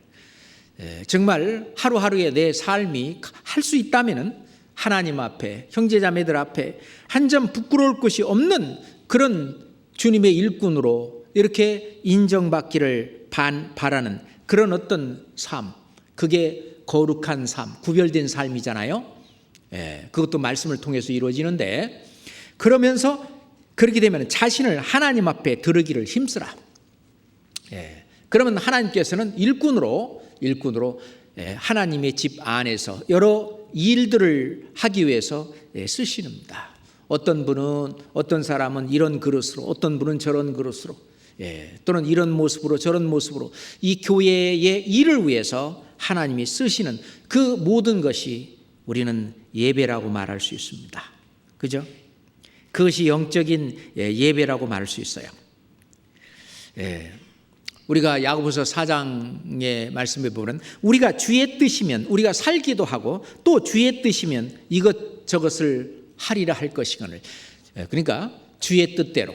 정말 하루하루의 내 삶이 할 수 있다면 하나님 앞에, 형제자매들 앞에 한 점 부끄러울 것이 없는 그런 주님의 일꾼으로 이렇게 인정받기를 바라는 그런 어떤 삶, 그게 거룩한 삶, 구별된 삶이잖아요. 그것도 말씀을 통해서 이루어지는데, 그러면서 그렇게 되면 자신을 하나님 앞에 드리기를 힘쓰라. 그러면 하나님께서는 일꾼으로 하나님의 집 안에서 여러 일들을 하기 위해서 쓰시는다. 어떤 사람은 이런 그릇으로, 어떤 분은 저런 그릇으로, 또는 이런 모습으로 저런 모습으로 이 교회의 일을 위해서 하나님이 쓰시는 그 모든 것이 우리는 예배라고 말할 수 있습니다. 그죠? 그것이 영적인 예배라고 말할 수 있어요. 우리가 야고보서 4장의 말씀에 보면 우리가 주의 뜻이면 우리가 살기도 하고 또 주의 뜻이면 이것저것을 하리라 할 것이거늘. 그러니까 주의 뜻대로,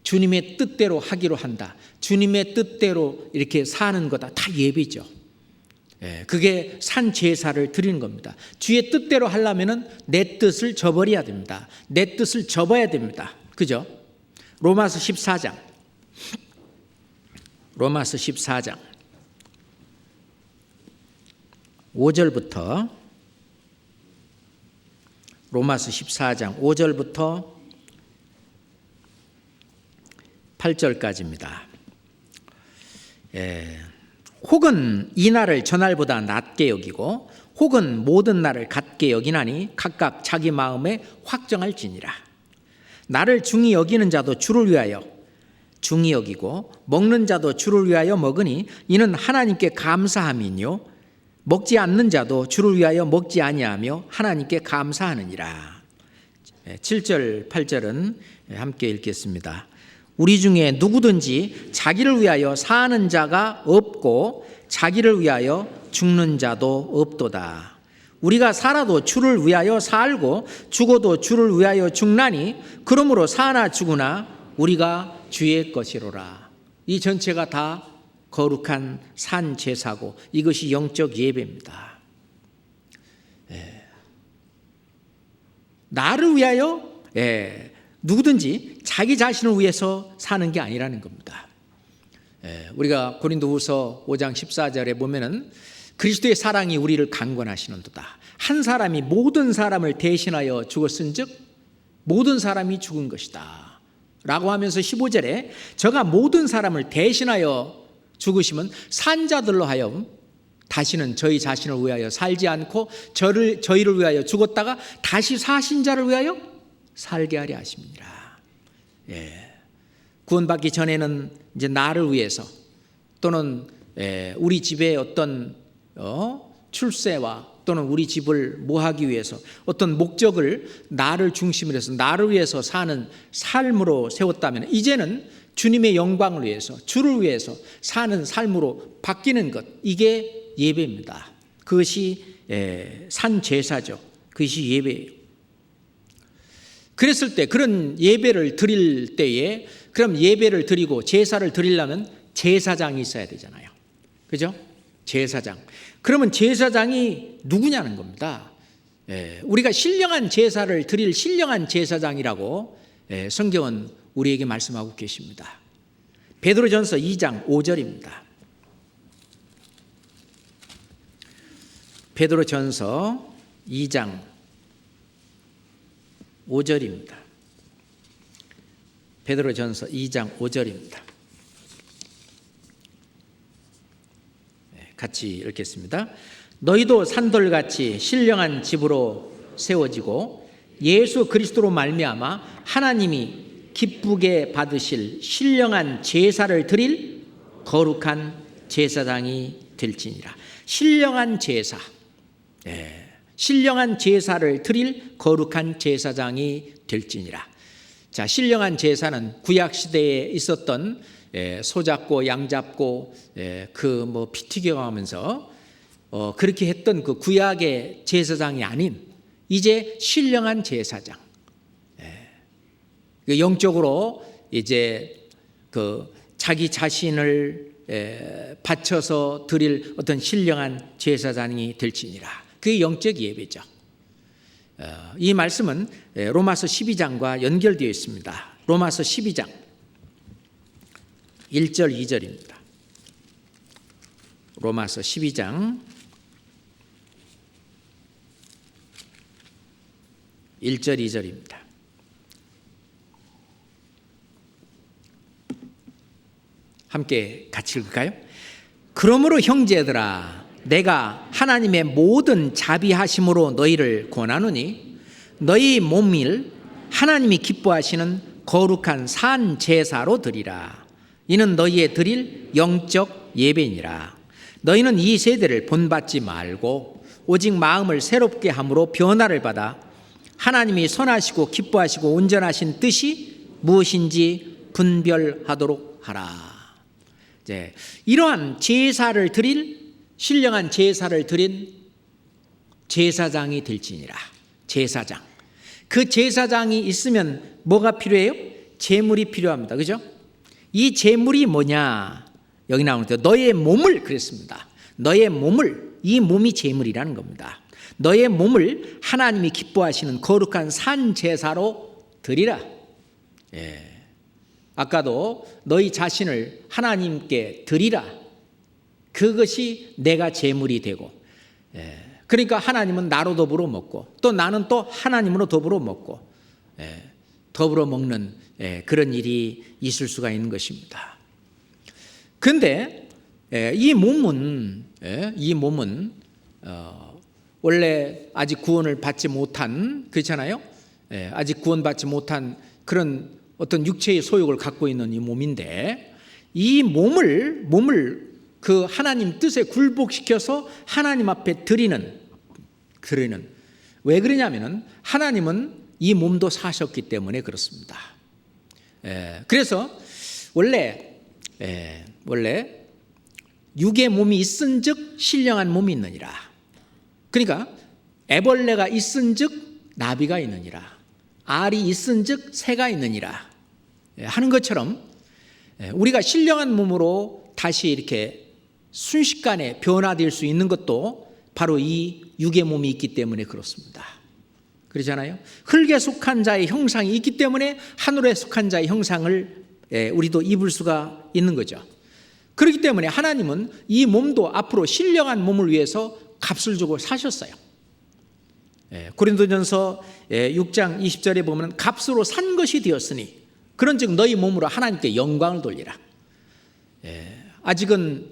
주님의 뜻대로 하기로 한다. 주님의 뜻대로 이렇게 사는 거다. 다 예배죠. 그게 산 제사를 드리는 겁니다. 주의 뜻대로 하려면은 내 뜻을 저버려야 됩니다. 내 뜻을 접어야 됩니다. 그죠? 로마서 14장. 로마서 14장 5절부터 로마서 14장 5절부터 8절까지입니다. 혹은 이 날을 저날보다 낮게 여기고 혹은 모든 날을 같게 여기나니 각각 자기 마음에 확정할지니라. 나를 중히 여기는 자도 주를 위하여 중히 여기고 먹는 자도 주를 위하여 먹으니 이는 하나님께 감사함이뇨 먹지 않는 자도 주를 위하여 먹지 아니하며 하나님께 감사하느니라. 7절 8절은 함께 읽겠습니다. 우리 중에 누구든지 자기를 위하여 사는 자가 없고 자기를 위하여 죽는 자도 없도다. 우리가 살아도 주를 위하여 살고 죽어도 주를 위하여 죽나니 그러므로 사나 죽으나 우리가 주의 것이로라. 이 전체가 다 거룩한 산 제사고 이것이 영적 예배입니다. 나를 위하여 누구든지 자기 자신을 위해서 사는 게 아니라는 겁니다. 우리가 고린도후서 5장 14절에 보면은 그리스도의 사랑이 우리를 강권하시는도다. 한 사람이 모든 사람을 대신하여 죽었은즉 모든 사람이 죽은 것이다 라고 하면서 15절에 저가 모든 사람을 대신하여 죽으시면 산자들로 하여금 다시는 저희 자신을 위하여 살지 않고 저희를 위하여 죽었다가 다시 사신 자를 위하여 살게 하려 하십니다. 구원받기 전에는 이제 나를 위해서 또는 우리 집에 어떤 출세와 또는 우리 집을 모하기 위해서 어떤 목적을 나를 중심으로 해서 나를 위해서 사는 삶으로 세웠다면 이제는 주님의 영광을 위해서 주를 위해서 사는 삶으로 바뀌는 것, 이게 예배입니다. 그것이 산 제사죠. 그것이 예배예요. 그랬을 때 그런 예배를 드릴 때에 그럼 예배를 드리고 제사를 드리려면 제사장이 있어야 되잖아요. 그죠? 제사장. 그러면 제사장이 누구냐는 겁니다. 우리가 신령한 제사를 드릴 신령한 제사장이라고 성경은 우리에게 말씀하고 계십니다. 베드로전서 2장 5절입니다. 베드로전서 2장 5절입니다. 베드로전서 2장 5절입니다. 같이 읽겠습니다. 너희도 산돌같이 신령한 집으로 세워지고 예수 그리스도로 말미암아 하나님이 기쁘게 받으실 신령한 제사를 드릴 거룩한 제사장이 될지니라. 신령한 제사, 신령한 제사를 드릴 거룩한 제사장이 될지니라. 자, 신령한 제사는 구약 시대에 있었던 소 잡고 양 잡고 피 튀겨가면서 그렇게 했던 그 구약의 제사장이 아닌 이제 신령한 제사장, 영적으로 이제 그 자기 자신을 바쳐서 드릴 어떤 신령한 제사장이 될지니라. 그게 영적 예배죠. 이 말씀은 로마서 12장과 연결되어 있습니다. 로마서 12장 1절 2절입니다. 로마서 12장 1절 2절입니다. 함께 같이 읽을까요? 그러므로 형제들아 내가 하나님의 모든 자비하심으로 너희를 권하노니 너희 몸을 하나님이 기뻐하시는 거룩한 산 제사로 드리라. 이는 너희의 드릴 영적 예배니라. 너희는 이 세대를 본받지 말고 오직 마음을 새롭게 함으로 변화를 받아 하나님이 선하시고 기뻐하시고 온전하신 뜻이 무엇인지 분별하도록 하라. 이제 이러한 제사를 드릴 신령한 제사를 드린 제사장이 될지니라. 제사장. 그 제사장이 있으면 뭐가 필요해요? 제물이 필요합니다. 그죠? 이 제물이 뭐냐? 여기 나오는데 너의 몸을 그랬습니다. 너의 몸을 이 몸이 제물이라는 겁니다. 너의 몸을 하나님이 기뻐하시는 거룩한 산 제사로 드리라. 아까도 너희 자신을 하나님께 드리라. 그것이 내가 제물이 되고, 그러니까 하나님은 나로 더불어 먹고 또 나는 또 하나님으로 더불어 먹고, 더불어 먹는 그런 일이 있을 수가 있는 것입니다. 그런데 이 몸은 원래 아직 구원을 받지 못한, 그렇잖아요. 아직 구원받지 못한 그런 어떤 육체의 소욕을 갖고 있는 이 몸인데, 이 몸을 그 하나님 뜻에 굴복시켜서 하나님 앞에 드리는 왜 그러냐면은 하나님은 이 몸도 사셨기 때문에 그렇습니다. 그래서 원래 육의 몸이 있은즉 신령한 몸이 있느니라. 그러니까 애벌레가 있은즉 나비가 있느니라. 알이 있은즉 새가 있느니라 하는 것처럼, 우리가 신령한 몸으로 다시 이렇게 순식간에 변화될 수 있는 것도 바로 이 육의 몸이 있기 때문에 그렇습니다. 그러잖아요. 흙에 속한 자의 형상이 있기 때문에 하늘에 속한 자의 형상을 우리도 입을 수가 있는 거죠. 그렇기 때문에 하나님은 이 몸도 앞으로 신령한 몸을 위해서 값을 주고 사셨어요. 고린도전서 6장 20절에 보면 값으로 산 것이 되었으니 그런즉 너희 몸으로 하나님께 영광을 돌리라. 아직은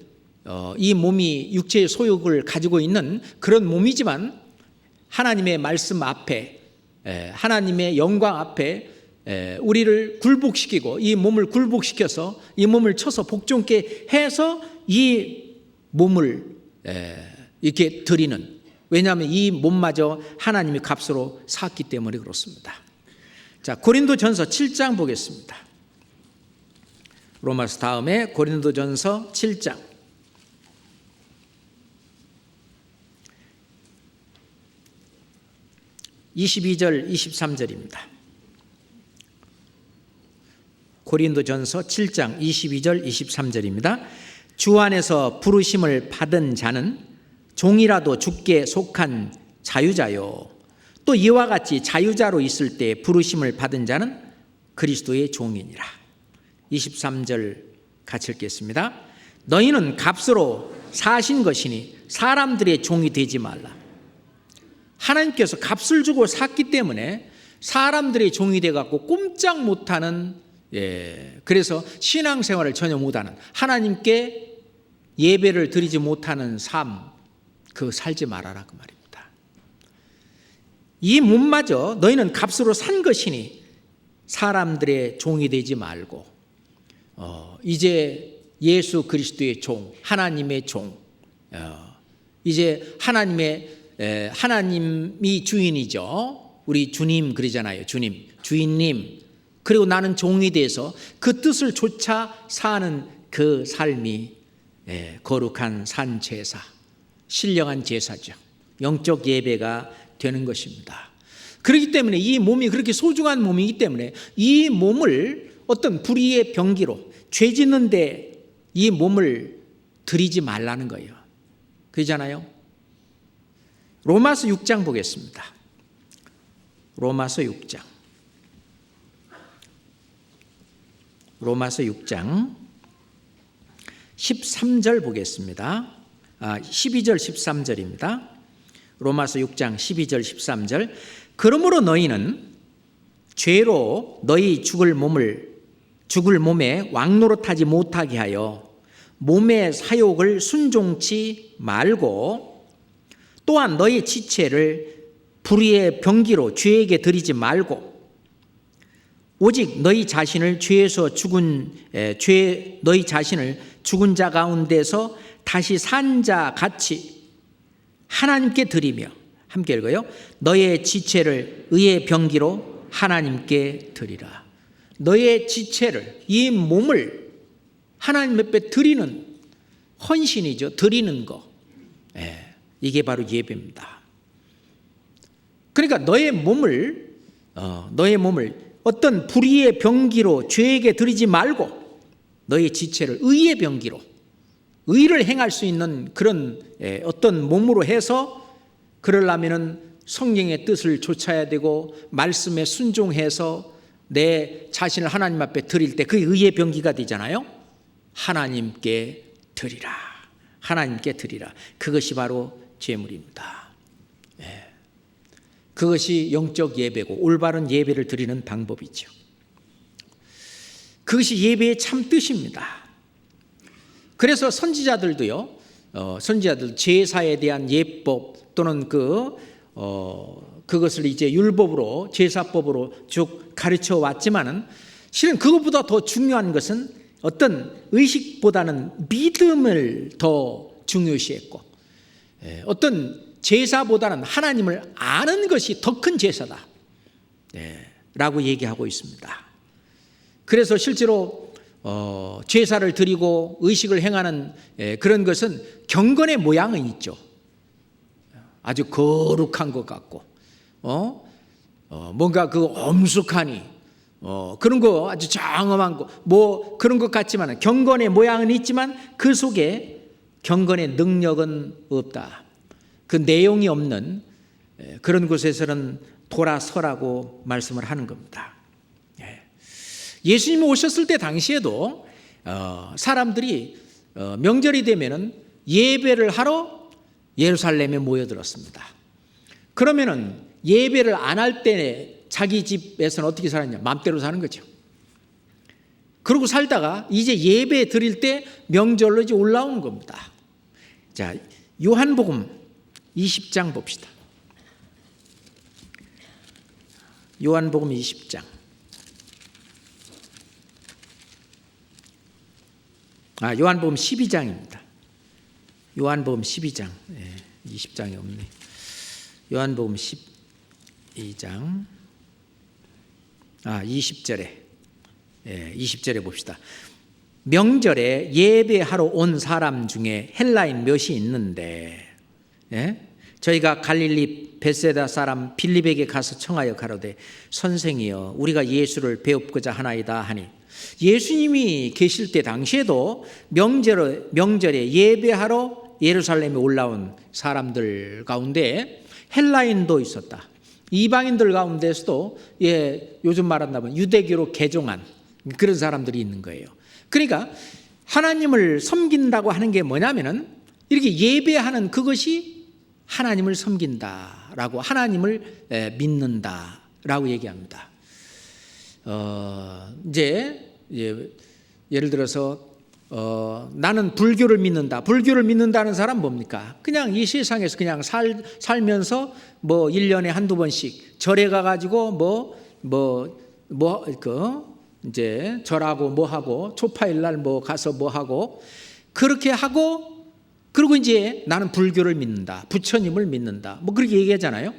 이 몸이 육체의 소욕을 가지고 있는 그런 몸이지만 하나님의 말씀 앞에, 하나님의 영광 앞에 우리를 굴복시키고 이 몸을 굴복시켜서 이 몸을 쳐서 복종케 해서 이 몸을 이렇게 드리는, 왜냐하면 이 몸마저 하나님이 값으로 샀기 때문에 그렇습니다. 자, 고린도전서 7장 보겠습니다. 로마서 다음에 고린도전서 7장 22절 23절입니다. 고린도전서 7장 22절 23절입니다. 주 안에서 부르심을 받은 자는 종이라도 주께 속한 자유자요, 또 이와 같이 자유자로 있을 때 부르심을 받은 자는 그리스도의 종이니라. 23절 같이 읽겠습니다. 너희는 값으로 사신 것이니 사람들의 종이 되지 말라. 하나님께서 값을 주고 샀기 때문에 사람들의 종이 돼갖고 꼼짝 못하는, 그래서 신앙생활을 전혀 못하는, 하나님께 예배를 드리지 못하는 삶, 그거 살지 말아라 그 말입니다. 이 몸마저 너희는 값으로 산 것이니 사람들의 종이 되지 말고 이제 예수 그리스도의 종, 하나님의 종, 이제 하나님이 주인이죠. 우리 주님 그러잖아요. 주인님. 그리고 나는 종이 돼서 그 뜻을 쫓아 사는 그 삶이 거룩한 산 제사, 신령한 제사죠. 영적 예배가 되는 것입니다. 그렇기 때문에 이 몸이 그렇게 소중한 몸이기 때문에 이 몸을 어떤 불의의 병기로, 죄 짓는데 이 몸을 드리지 말라는 거예요. 그러잖아요. 로마서 6장 보겠습니다. 로마서 6장 13절 보겠습니다. 12절 13절입니다. 로마서 6장 12절 13절. 그러므로 너희는 죄로 너희 죽을 몸에 왕노릇하지 못하게 하여 몸의 사욕을 순종치 말고, 또한 너희 지체를 불의의 병기로 죄에게 드리지 말고, 오직 너희 자신을 죽은 자 가운데서 다시 산 자 같이 하나님께 드리며, 함께 읽어요. 너의 지체를 의의 병기로 하나님께 드리라. 너의 지체를, 이 몸을 하나님 앞에 드리는 헌신이죠. 드리는 거. 이게 바로 예배입니다. 그러니까 너의 몸을 어떤 불의의 병기로 죄에게 드리지 말고 너의 지체를 의의 병기로, 의를 행할 수 있는 그런 어떤 몸으로 해서 그러려면은 성령의 뜻을 좇아야 되고 말씀에 순종해서 내 자신을 하나님 앞에 드릴 때 그게 의의 병기가 되잖아요. 하나님께 드리라. 하나님께 드리라. 그것이 바로 제물입니다. 그것이 영적 예배고 올바른 예배를 드리는 방법이죠. 그것이 예배의 참 뜻입니다. 그래서 선지자들도요, 선지자들 제사에 대한 예법 또는 그것을 이제 율법으로 제사법으로 쭉 가르쳐 왔지만은 실은 그것보다 더 중요한 것은 어떤 의식보다는 믿음을 더 중요시했고 어떤 제사보다는 하나님을 아는 것이 더 큰 제사다 라고 얘기하고 있습니다. 그래서 실제로 제사를 드리고 의식을 행하는 그런 것은 경건의 모양은 있죠. 아주 거룩한 것 같고 뭔가 그 엄숙하니 그런 거 아주 장엄한 거 뭐 그런 것 같지만 경건의 모양은 있지만 그 속에 경건의 능력은 없다. 그 내용이 없는 그런 곳에서는 돌아서라고 말씀을 하는 겁니다. 예수님이 오셨을 때 당시에도 사람들이 명절이 되면은 예배를 하러 예루살렘에 모여들었습니다. 그러면은 예배를 안 할 때 자기 집에서는 어떻게 살았냐? 마음대로 사는 거죠. 그러고 살다가 이제 예배 드릴 때 명절로 이제 올라오는 겁니다. 자, 요한복음 20장 봅시다. 요한복음 20장. 요한복음 12장입니다. 요한복음 12장. 20장이 없네. 요한복음 12장. 20절에. 20절에 봅시다. 명절에 예배하러 온 사람 중에 헬라인 몇이 있는데 저희가 갈릴리 벳세다 사람 빌립에게 가서 청하여 가로되 선생이여 우리가 예수를 배웁고자 하나이다 하니 예수님이 계실 때 당시에도 명절에 예배하러 예루살렘에 올라온 사람들 가운데 헬라인도 있었다. 이방인들 가운데서도 요즘 말한다면 유대교로 개종한 그런 사람들이 있는 거예요. 그러니까 하나님을 섬긴다고 하는 게 뭐냐면은 이렇게 예배하는 그것이 하나님을 섬긴다라고 하나님을 믿는다라고 얘기합니다. 이제 예를 들어서 나는 불교를 믿는다. 불교를 믿는다는 사람 뭡니까? 그냥 이 세상에서 그냥 살면서 뭐 1년에 한두 번씩 절에 가가지고 이제 절하고 뭐 하고 초파일 날 뭐 가서 뭐 하고 그렇게 하고 그리고 이제 나는 불교를 믿는다. 부처님을 믿는다. 뭐 그렇게 얘기하잖아요.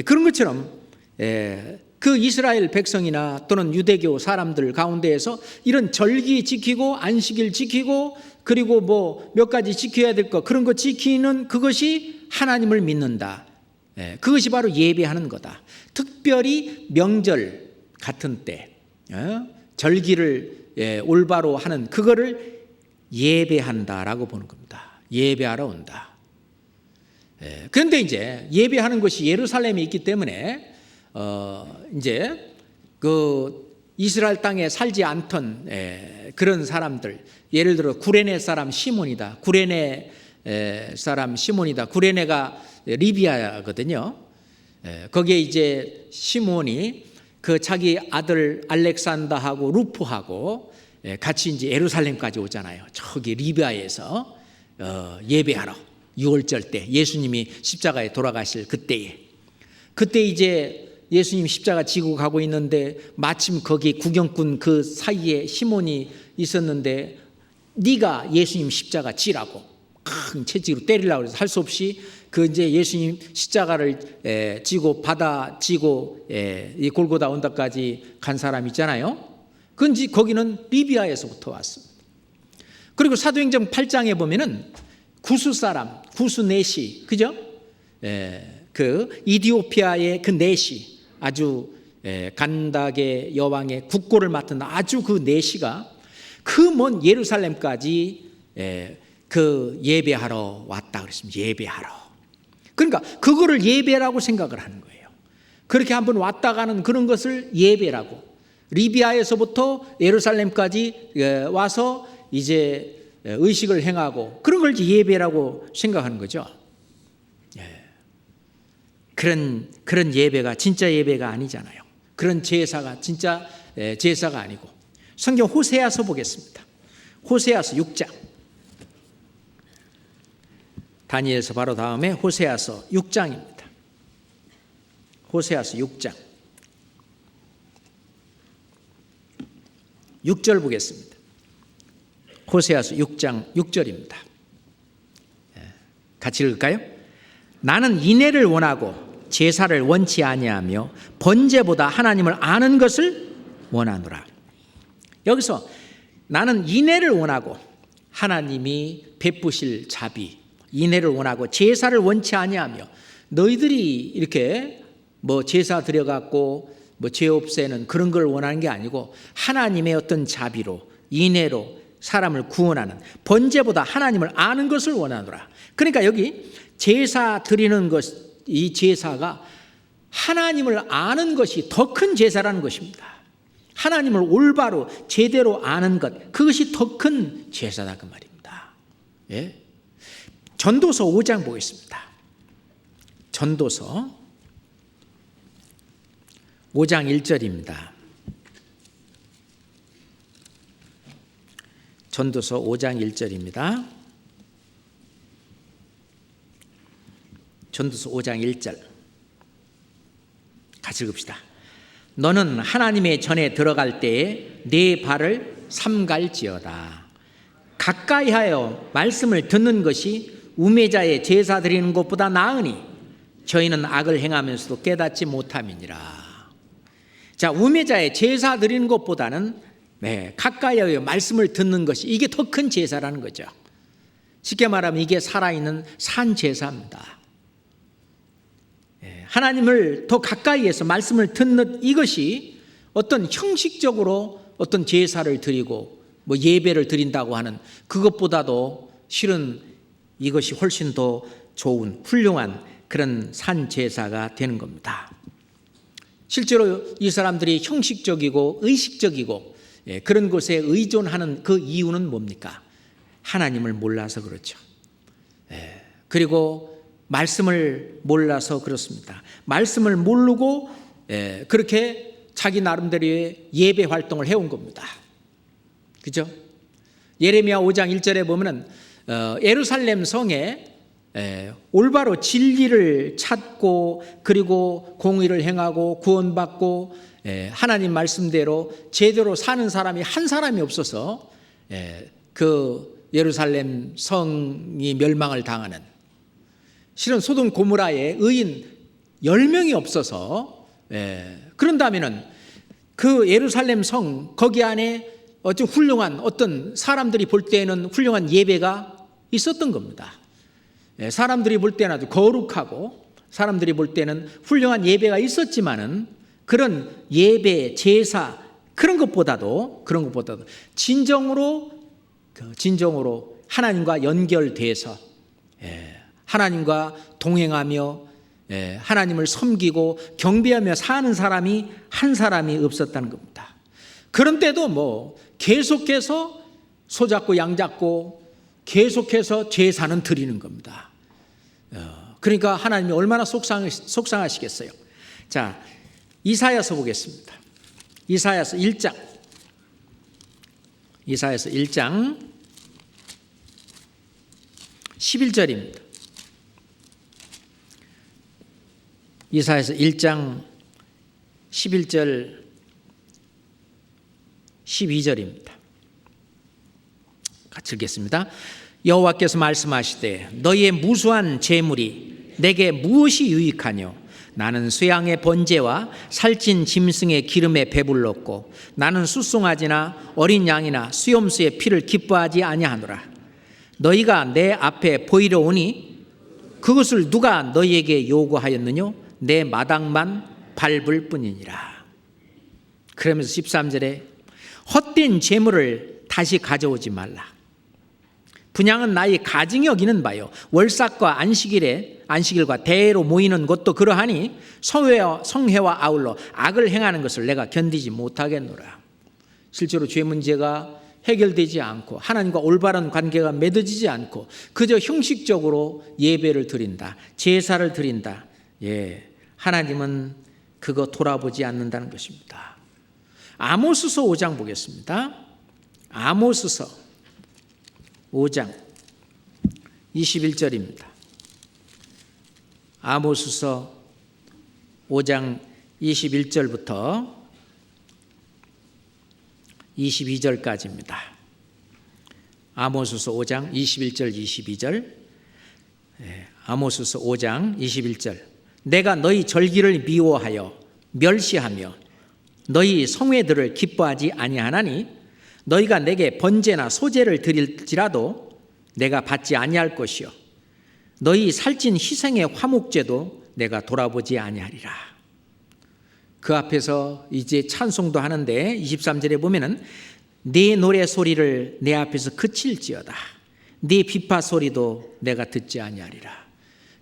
그런 것처럼 그 이스라엘 백성이나 또는 유대교 사람들 가운데에서 이런 절기 지키고 안식일 지키고 그리고 뭐 몇 가지 지켜야 될 것 그런 거 지키는 그것이 하나님을 믿는다. 그것이 바로 예배하는 거다. 특별히 명절 같은 때 절기를 올바로 하는 그거를 예배한다라고 보는 겁니다. 예배하러 온다. 그런데 이제 예배하는 것이 예루살렘에 있기 때문에 이제 그 이스라엘 땅에 살지 않던 그런 사람들 예를 들어 구레네 사람 시몬이다. 구레네 사람 시몬이다. 구레네가 리비아거든요. 거기에 이제 시몬이 그 자기 아들 알렉산더하고 루프하고 같이 이제 예루살렘까지 오잖아요. 저기 리비아에서 예배하러 6월절 때 예수님이 십자가에 돌아가실 그때 이제 예수님 십자가 지고 가고 있는데 마침 거기 구경꾼 그 사이에 시몬이 있었는데 네가 예수님 십자가 지라고 큰 채찍으로 때리려고 해서 할 수 없이 그 이제 예수님 십자가를 지고 받아 지고 이 골고다 언덕까지 간 사람 있잖아요. 그런지 거기는 리비아에서부터 왔습니다. 그리고 사도행전 8장에 보면은 구수 사람, 구수 내시, 그죠? 그 이디오피아의 그 내시, 아주 간닥의 여왕의 국고를 맡은 아주 그 내시가 그 먼 예루살렘까지 그 예배하러 왔다 그랬습니다. 예배하러. 그러니까 그거를 예배라고 생각을 하는 거예요. 그렇게 한번 왔다 가는 그런 것을 예배라고. 리비아에서부터 예루살렘까지 와서 이제 의식을 행하고 그런 걸 예배라고 생각하는 거죠. 그런 예배가 진짜 예배가 아니잖아요. 그런 제사가 진짜 제사가 아니고. 성경 호세아서 보겠습니다. 호세아서 6장. 다니엘서 바로 다음에 호세아서 6장입니다. 호세아서 6장 6절 보겠습니다. 호세아서 6장 6절입니다. 같이 읽을까요? 나는 인애를 원하고 제사를 원치 아니하며 번제보다 하나님을 아는 것을 원하노라. 여기서 나는 인애를 원하고 하나님이 베푸실 자비, 인애를 원하고 제사를 원치 아니하며, 너희들이 이렇게 뭐 제사 드려갖고 뭐 죄 없애는 그런 걸 원하는 게 아니고 하나님의 어떤 자비로 인애로 사람을 구원하는, 번제보다 하나님을 아는 것을 원하노라. 그러니까 여기 제사 드리는 것, 이 제사가 하나님을 아는 것이 더 큰 제사라는 것입니다. 하나님을 올바로 제대로 아는 것, 그것이 더 큰 제사다 그 말입니다. 예? 전도서 5장 보겠습니다. 전도서 5장 1절입니다. 전도서 5장 1절입니다. 전도서 5장 1절 같이 읽읍시다. 너는 하나님의 전에 들어갈 때에 네 발을 삼갈지어다. 가까이 하여 말씀을 듣는 것이 우매자의 제사 드리는 것보다 나으니 저희는 악을 행하면서도 깨닫지 못함이니라. 자, 우매자의 제사 드리는 것보다는 가까이 하여 말씀을 듣는 것이, 이게 더 큰 제사라는 거죠. 쉽게 말하면 이게 살아있는 산 제사입니다. 하나님을 더 가까이에서 말씀을 듣는 이것이 어떤 형식적으로 어떤 제사를 드리고 뭐 예배를 드린다고 하는 그것보다도 실은 이것이 훨씬 더 좋은 훌륭한 그런 산 제사가 되는 겁니다. 실제로 이 사람들이 형식적이고 의식적이고 그런 것에 의존하는 그 이유는 뭡니까? 하나님을 몰라서 그렇죠. 그리고 말씀을 몰라서 그렇습니다. 말씀을 모르고 그렇게 자기 나름대로의 예배 활동을 해온 겁니다. 그죠? 예레미야 5장 1절에 보면은 예루살렘 성에 올바로 진리를 찾고 그리고 공의를 행하고 구원받고 하나님 말씀대로 제대로 사는 사람이 한 사람이 없어서 그 예루살렘 성이 멸망을 당하는, 실은 소돔 고모라에 의인 10명이 없어서 그런다면은 그 예루살렘 성 거기 안에 어떤 훌륭한 어떤 사람들이 볼 때에는 훌륭한 예배가 있었던 겁니다. 사람들이 볼 때는 아주 거룩하고 사람들이 볼 때는 훌륭한 예배가 있었지만은 그런 예배, 제사 그런 것보다도 진정으로 하나님과 연결돼서 하나님과 동행하며 하나님을 섬기고 경배하며 사는 사람이 한 사람이 없었다는 겁니다. 그런데도 뭐 계속해서 소잡고 양잡고 계속해서 제사는 드리는 겁니다. 그러니까 하나님이 얼마나 속상하시겠어요. 자, 이사야서 보겠습니다. 이사야서 1장 11절입니다. 이사야서 1장 11절 12절입니다. 같이 읽겠습니다. 여호와께서 말씀하시되 너희의 무수한 재물이 내게 무엇이 유익하뇨? 나는 쇠양의 번제와 살찐 짐승의 기름에 배불렀고 나는 숫송아지나 어린 양이나 수염수의 피를 기뻐하지 아니하노라. 너희가 내 앞에 보이려 오니 그것을 누가 너희에게 요구하였느뇨? 내 마당만 밟을 뿐이니라. 그러면서 13절에 헛된 재물을 다시 가져오지 말라. 분향은 나의 가증이 여기는 바요. 월삭과 안식일과 대회로 모이는 것도 그러하니 성회와 아울러 악을 행하는 것을 내가 견디지 못하겠노라. 실제로 죄 문제가 해결되지 않고 하나님과 올바른 관계가 맺어지지 않고 그저 형식적으로 예배를 드린다, 제사를 드린다. 하나님은 그거 돌아보지 않는다는 것입니다. 아모스서 5장 보겠습니다. 아모스서 5장 21절입니다. 아모스서 5장 21절부터 22절까지입니다. 아모스서 5장 21절 22절. 아모스서 5장 21절. 내가 너희 절기를 미워하여 멸시하며 너희 성회들을 기뻐하지 아니하나니 너희가 내게 번제나 소제를 드릴지라도 내가 받지 아니할 것이요 너희 살찐 희생의 화목제도 내가 돌아보지 아니하리라. 그 앞에서 이제 찬송도 하는데 23절에 보면은 네 노래 소리를 내 앞에서 그칠지어다. 네 비파 소리도 내가 듣지 아니하리라.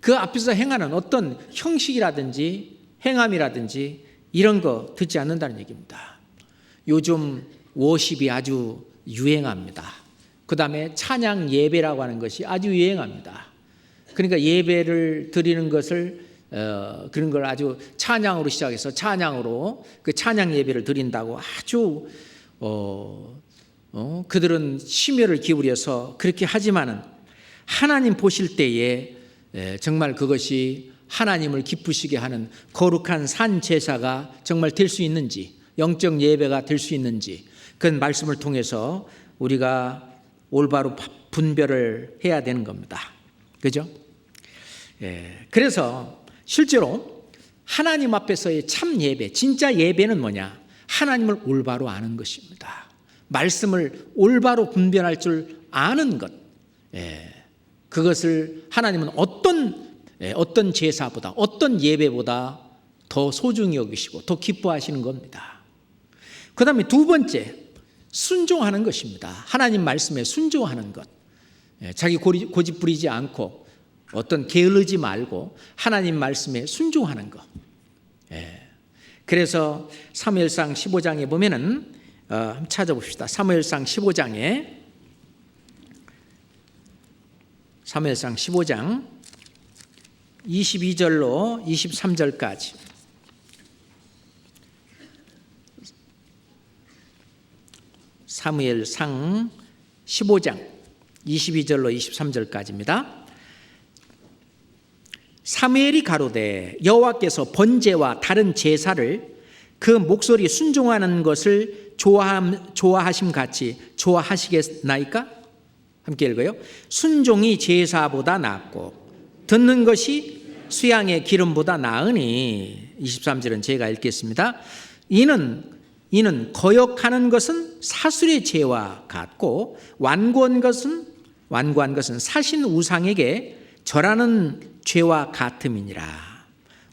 그 앞에서 행하는 어떤 형식이라든지 행함이라든지 이런 거 듣지 않는다는 얘기입니다. 요즘 워십이 아주 유행합니다. 그 다음에 찬양 예배라고 하는 것이 아주 유행합니다. 그러니까 예배를 드리는 것을 그런 걸 아주 찬양으로 시작해서 찬양으로 그 찬양 예배를 드린다고 아주 그들은 심혈을 기울여서 그렇게 하지만은 하나님 보실 때에 정말 그것이 하나님을 기쁘시게 하는 거룩한 산 제사가 정말 될 수 있는지, 영적 예배가 될 수 있는지 그런 말씀을 통해서 우리가 올바로 분별을 해야 되는 겁니다. 그죠? 그래서 실제로 하나님 앞에서의 참 예배, 진짜 예배는 뭐냐? 하나님을 올바로 아는 것입니다. 말씀을 올바로 분별할 줄 아는 것. 그것을 하나님은 어떤 제사보다, 어떤 예배보다 더 소중히 여기시고 더 기뻐하시는 겁니다. 그 다음에 두 번째, 순종하는 것입니다. 하나님 말씀에 순종하는 것. 자기 고집 부리지 않고 어떤 게으르지 말고 하나님 말씀에 순종하는 것. 그래서 사무엘상 15장에 보면은 한번 찾아봅시다. 사무엘상 15장 22절로 23절까지. 사무엘상 15장 22절로 23절까지입니다. 사무엘이 가로되 여호와께서 번제와 다른 제사를 그 목소리 순종하는 것을 좋아하심 같이 좋아하시겠나이까? 함께 읽어요. 순종이 제사보다 낫고 듣는 것이 수양의 기름보다 나으니. 23절은 제가 읽겠습니다. 이는 거역하는 것은 사술의 죄와 같고 완고한 것은 사신 우상에게 절하는 죄와 같음이니라.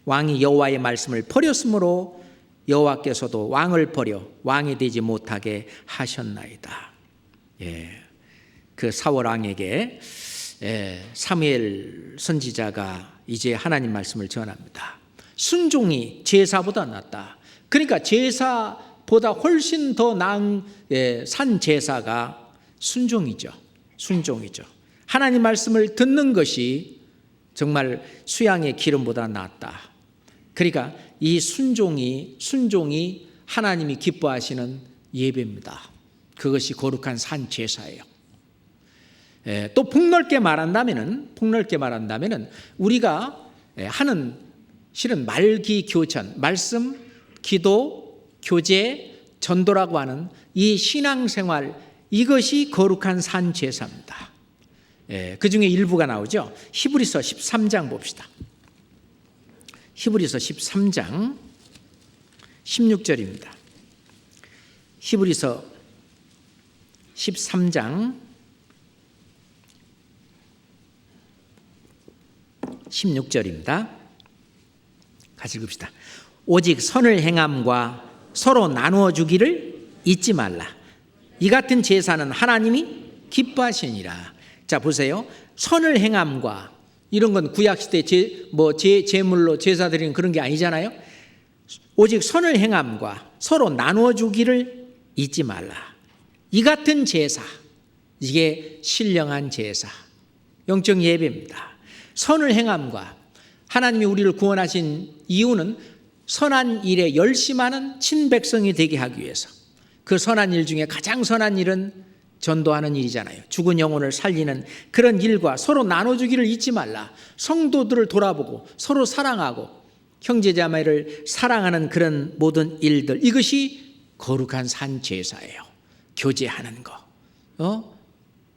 왕이 여호와의 말씀을 버렸으므로 여호와께서도 왕을 버려 왕이 되지 못하게 하셨나이다. 그 사울 왕에게 사무엘 선지자가 이제 하나님 말씀을 전합니다. 순종이 제사보다 낫다. 그러니까 제사보다 훨씬 더 나은 산 제사가 순종이죠. 하나님 말씀을 듣는 것이 정말 수양의 기름보다 낫다. 그러니까 이 순종이 하나님이 기뻐하시는 예배입니다. 그것이 거룩한 산 제사예요. 또 폭넓게 말한다면은 우리가 하는 실은 말기교천, 말씀, 기도, 교제, 전도라고 하는 이 신앙생활, 이것이 거룩한 산 제사입니다. 그 중에 일부가 나오죠. 히브리서 13장 봅시다. 히브리서 13장 16절입니다. 히브리서 13장 16절입니다. 같이 읽읍시다. 오직 선을 행함과 서로 나누어 주기를 잊지 말라. 이 같은 제사는 하나님이 기뻐하시니라. 자, 보세요. 선을 행함과 이런 건 구약시대 제물로 제사 드리는 그런 게 아니잖아요. 오직 선을 행함과 서로 나누어 주기를 잊지 말라. 이 같은 제사, 이게 신령한 제사, 영적 예배입니다. 선을 행함과 하나님이 우리를 구원하신 이유는 선한 일에 열심하는 친백성이 되게 하기 위해서. 그 선한 일 중에 가장 선한 일은 전도하는 일이잖아요. 죽은 영혼을 살리는 그런 일과 서로 나눠주기를 잊지 말라. 성도들을 돌아보고 서로 사랑하고 형제자매를 사랑하는 그런 모든 일들, 이것이 거룩한 산제사예요. 교제하는 거,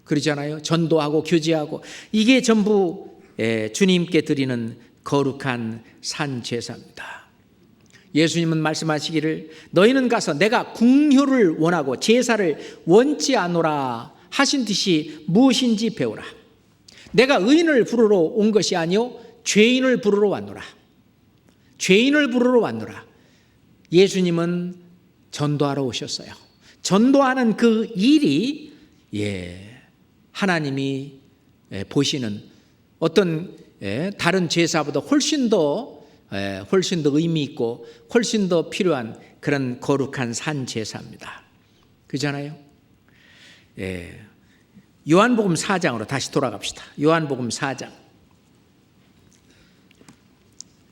그러잖아요. 전도하고 교제하고, 이게 전부 주님께 드리는 거룩한 산제사입니다. 예수님은 말씀하시기를 너희는 가서 내가 궁효를 원하고 제사를 원치 않노라 하신 듯이 무엇인지 배우라. 내가 의인을 부르러 온 것이 아니요 죄인을 부르러 왔노라. 죄인을 부르러 왔노라. 예수님은 전도하러 오셨어요. 전도하는 그 일이 하나님이 보시는 어떤 다른 제사보다 훨씬 더 의미 있고 훨씬 더 필요한 그런 거룩한 산 제사입니다. 그렇잖아요? 요한복음 4장으로 다시 돌아갑시다. 요한복음 4장.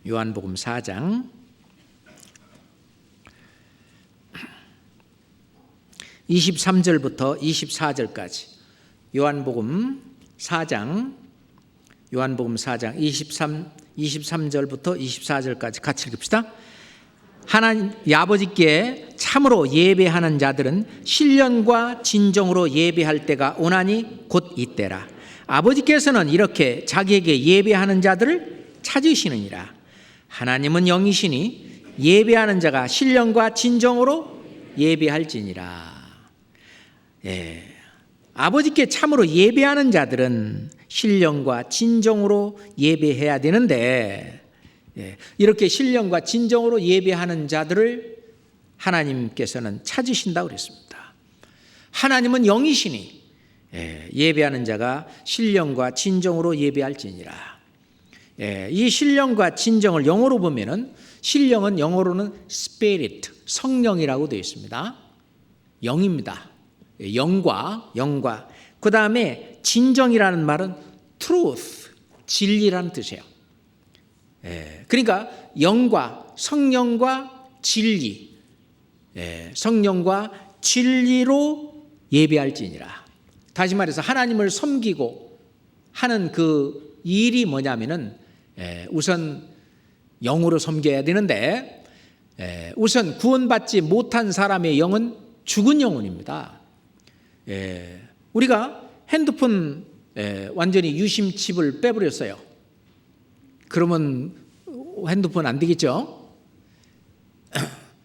요한복음 4장 23절부터 24절까지. 요한복음 4장 23절부터 24절까지 같이 읽읍시다. 하나님 아버지께 참으로 예배하는 자들은 신령과 진정으로 예배할 때가 오나니 곧 이때라. 아버지께서는 이렇게 자기에게 예배하는 자들을 찾으시느니라. 하나님은 영이시니 예배하는 자가 신령과 진정으로 예배할지니라. 아버지께 참으로 예배하는 자들은 신령과 진정으로 예배해야 되는데, 이렇게 신령과 진정으로 예배하는 자들을 하나님께서는 찾으신다고 그랬습니다. 하나님은 영이시니 예배하는 자가 신령과 진정으로 예배할지니라. 이 신령과 진정을 영어로 보면은, 신령은 영어로는 spirit, 성령이라고 되어 있습니다. 영입니다. 영과. 그 다음에 진정이라는 말은 truth, 진리라는 뜻이에요. 그러니까 영과 성령과 진리, 성령과 진리로 예배할지니라. 다시 말해서 하나님을 섬기고 하는 그 일이 뭐냐면은 우선 영으로 섬겨야 되는데, 우선 구원받지 못한 사람의 영은 죽은 영혼입니다. 우리가 핸드폰 완전히 유심칩을 빼버렸어요. 그러면 핸드폰 안 되겠죠?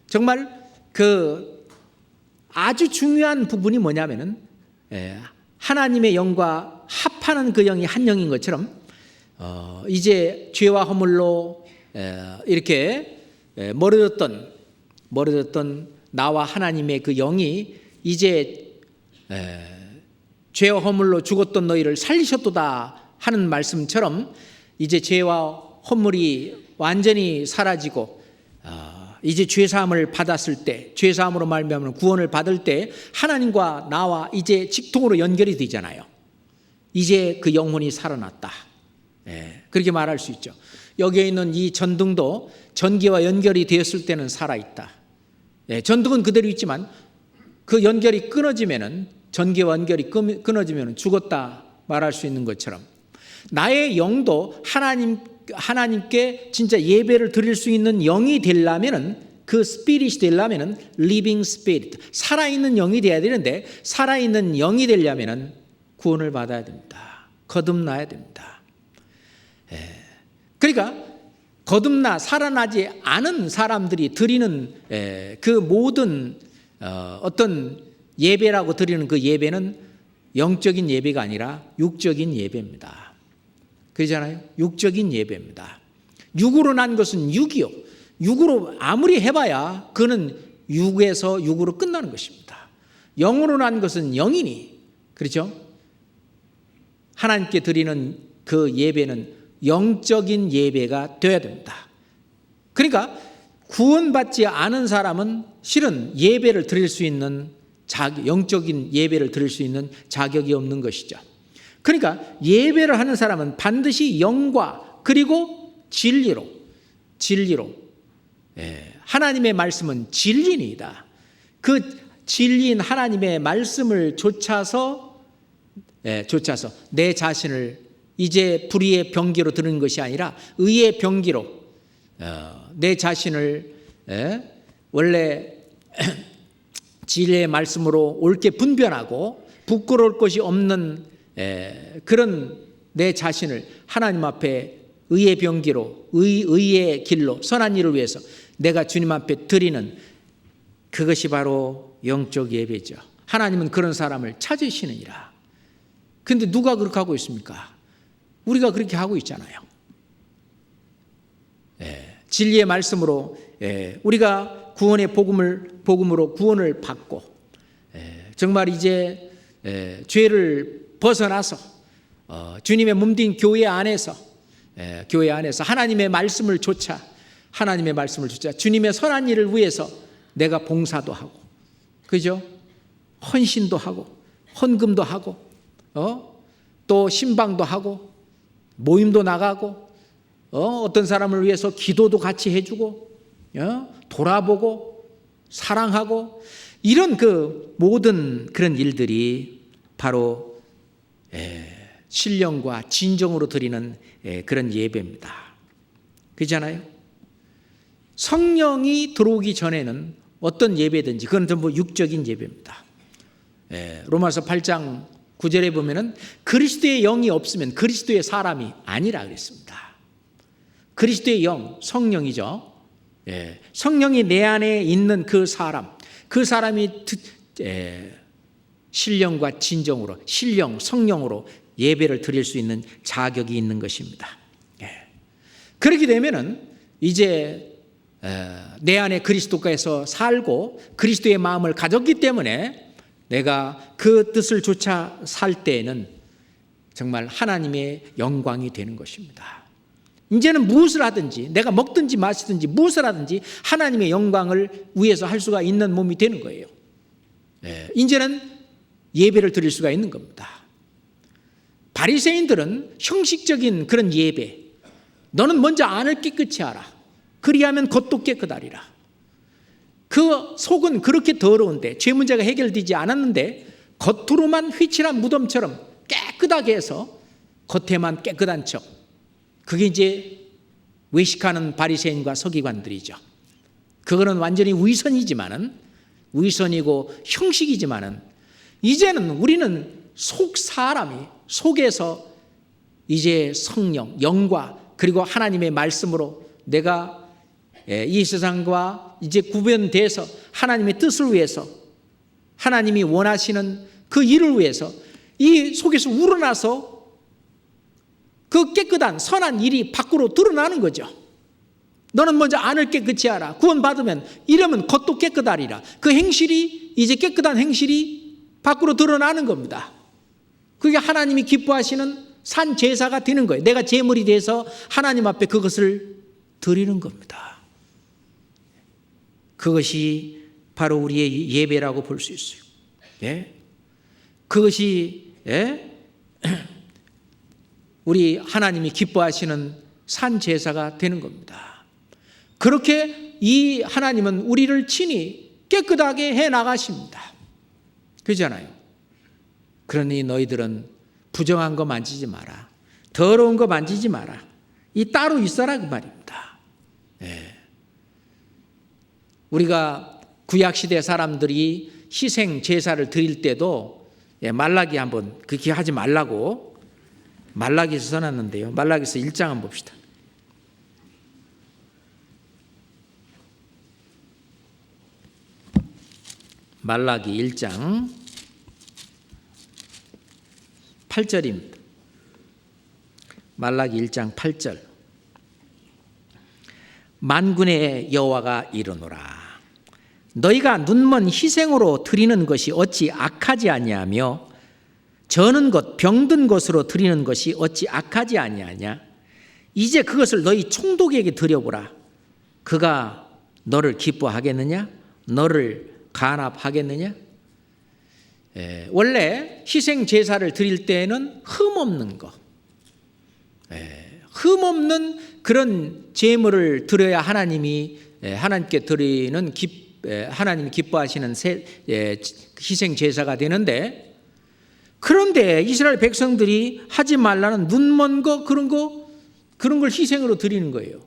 정말 그 아주 중요한 부분이 뭐냐면은 하나님의 영과 합하는 그 영이 한 영인 것처럼 이제 죄와 허물로 이렇게 멀어졌던 나와 하나님의 그 영이 이제 죄와 허물로 죽었던 너희를 살리셨도다 하는 말씀처럼, 이제 죄와 허물이 완전히 사라지고 이제 죄사함을 받았을 때, 죄사함으로 말미암아 구원을 받을 때 하나님과 나와 이제 직통으로 연결이 되잖아요. 이제 그 영혼이 살아났다, 그렇게 말할 수 있죠. 여기에 있는 이 전등도 전기와 연결이 되었을 때는 살아있다. 전등은 그대로 있지만 그 연결이 끊어지면은, 전기와 연결이 끊어지면 죽었다 말할 수 있는 것처럼, 나의 영도 하나님께 진짜 예배를 드릴 수 있는 영이 되려면은, 그 스피릿이 되려면은 living spirit, 살아있는 영이 돼야 되는데, 살아있는 영이 되려면은 구원을 받아야 됩니다. 거듭나야 됩니다. 그러니까 거듭나 살아나지 않은 사람들이 드리는 그 모든 어떤 예배라고 드리는 그 예배는 영적인 예배가 아니라 육적인 예배입니다. 그러잖아요. 육적인 예배입니다. 육으로 난 것은 육이요. 육으로 아무리 해봐야 그는 육에서 육으로 끝나는 것입니다. 영으로 난 것은 영이니, 그렇죠? 하나님께 드리는 그 예배는 영적인 예배가 되어야 됩니다. 그러니까 구원받지 않은 사람은 실은 예배를 드릴 수 있는 영적인 예배를 드릴 수 있는 자격이 없는 것이죠. 그러니까 예배를 하는 사람은 반드시 영과 그리고 진리로 하나님의 말씀은 진리니이다. 그 진리인 하나님의 말씀을 쫓아서 내 자신을 이제 불의의 병기로 드는 것이 아니라 의의 병기로 내 자신을 원래 진리의 말씀으로 옳게 분별하고 부끄러울 것이 없는 그런 내 자신을 하나님 앞에 의의 병기로 의의 길로 선한 일을 위해서 내가 주님 앞에 드리는 그것이 바로 영적 예배죠. 하나님은 그런 사람을 찾으시느니라. 그런데 누가 그렇게 하고 있습니까? 우리가 그렇게 하고 있잖아요. 진리의 말씀으로 우리가 구원의 복음으로 구원을 받고 정말 이제 죄를 벗어나서 주님의 몸된 교회 안에서 하나님의 말씀을 쫓아 주님의 선한 일을 위해서 내가 봉사도 하고, 그죠? 헌신도 하고, 헌금도 하고, 또 신방도 하고, 모임도 나가고, 어떤 사람을 위해서 기도도 같이 해주고, 돌아보고, 사랑하고, 이런 그 모든 그런 일들이 바로 신령과 진정으로 드리는 그런 예배입니다. 그렇잖아요? 성령이 들어오기 전에는 어떤 예배든지 그건 전부 육적인 예배입니다. 로마서 8장 9절에 보면은 그리스도의 영이 없으면 그리스도의 사람이 아니라 그랬습니다. 그리스도의 영, 성령이죠. 성령이 내 안에 있는 그 사람이 신령과 진정으로, 성령으로 예배를 드릴 수 있는 자격이 있는 것입니다. 그렇게 되면은 이제 내 안에 그리스도께서 살고 그리스도의 마음을 가졌기 때문에 내가 그 뜻을 쫓아 살 때에는 정말 하나님의 영광이 되는 것입니다. 이제는 무엇을 하든지 내가 먹든지 마시든지 무엇을 하든지 하나님의 영광을 위해서 할 수가 있는 몸이 되는 거예요. 이제는 예배를 드릴 수가 있는 겁니다. 바리새인들은 형식적인 그런 예배, 너는 먼저 안을 깨끗이 하라. 그리하면 겉도 깨끗하리라. 그 속은 그렇게 더러운데 죄 문제가 해결되지 않았는데 겉으로만 휘칠한 무덤처럼 깨끗하게 해서 겉에만 깨끗한 척, 그게 이제 외식하는 바리새인과 서기관들이죠. 그거는 완전히 위선이고 형식이지만은 이제는 우리는 속에서 이제 성령, 영과 그리고 하나님의 말씀으로 내가 이 세상과 이제 구별돼서 하나님의 뜻을 위해서 하나님이 원하시는 그 일을 위해서 이 속에서 우러나서 그 깨끗한 선한 일이 밖으로 드러나는 거죠. 너는 먼저 안을 깨끗이 하라. 구원받으면 이러면 겉도 깨끗하리라. 그 행실이 이제 깨끗한 행실이 밖으로 드러나는 겁니다. 그게 하나님이 기뻐하시는 산 제사가 되는 거예요. 내가 제물이 돼서 하나님 앞에 그것을 드리는 겁니다. 그것이 바로 우리의 예배라고 볼 수 있어요. 그것이 우리 하나님이 기뻐하시는 산 제사가 되는 겁니다. 그렇게 이 하나님은 우리를 친히 깨끗하게 해 나가십니다. 그렇잖아요. 그러니 너희들은 부정한 거 만지지 마라. 더러운 거 만지지 마라. 이 따로 있어라 그 말입니다. 우리가 구약시대 사람들이 희생 제사를 드릴 때도 말라기 한번 그렇게 하지 말라고 말라기에서 써놨는데요. 말라기에서 1장 한번 봅시다. 말라기 1장 8절입니다. 말라기 1장 8절. 만군의 여호와가 이르노라. 너희가 눈먼 희생으로 드리는 것이 어찌 악하지 아니하며 저는 것 병든 것으로 드리는 것이 어찌 악하지 아니하냐. 이제 그것을 너희 총독에게 드려보라. 그가 너를 기뻐하겠느냐? 너를 간합하겠느냐? 원래 희생 제사를 드릴 때에는 흠없는 거, 흠없는 그런 제물을 드려야 하나님이 하나님께 드리는 하나님이 기뻐하시는 희생 제사가 되는데, 그런데 이스라엘 백성들이 하지 말라는 눈먼 거 그런 걸 희생으로 드리는 거예요.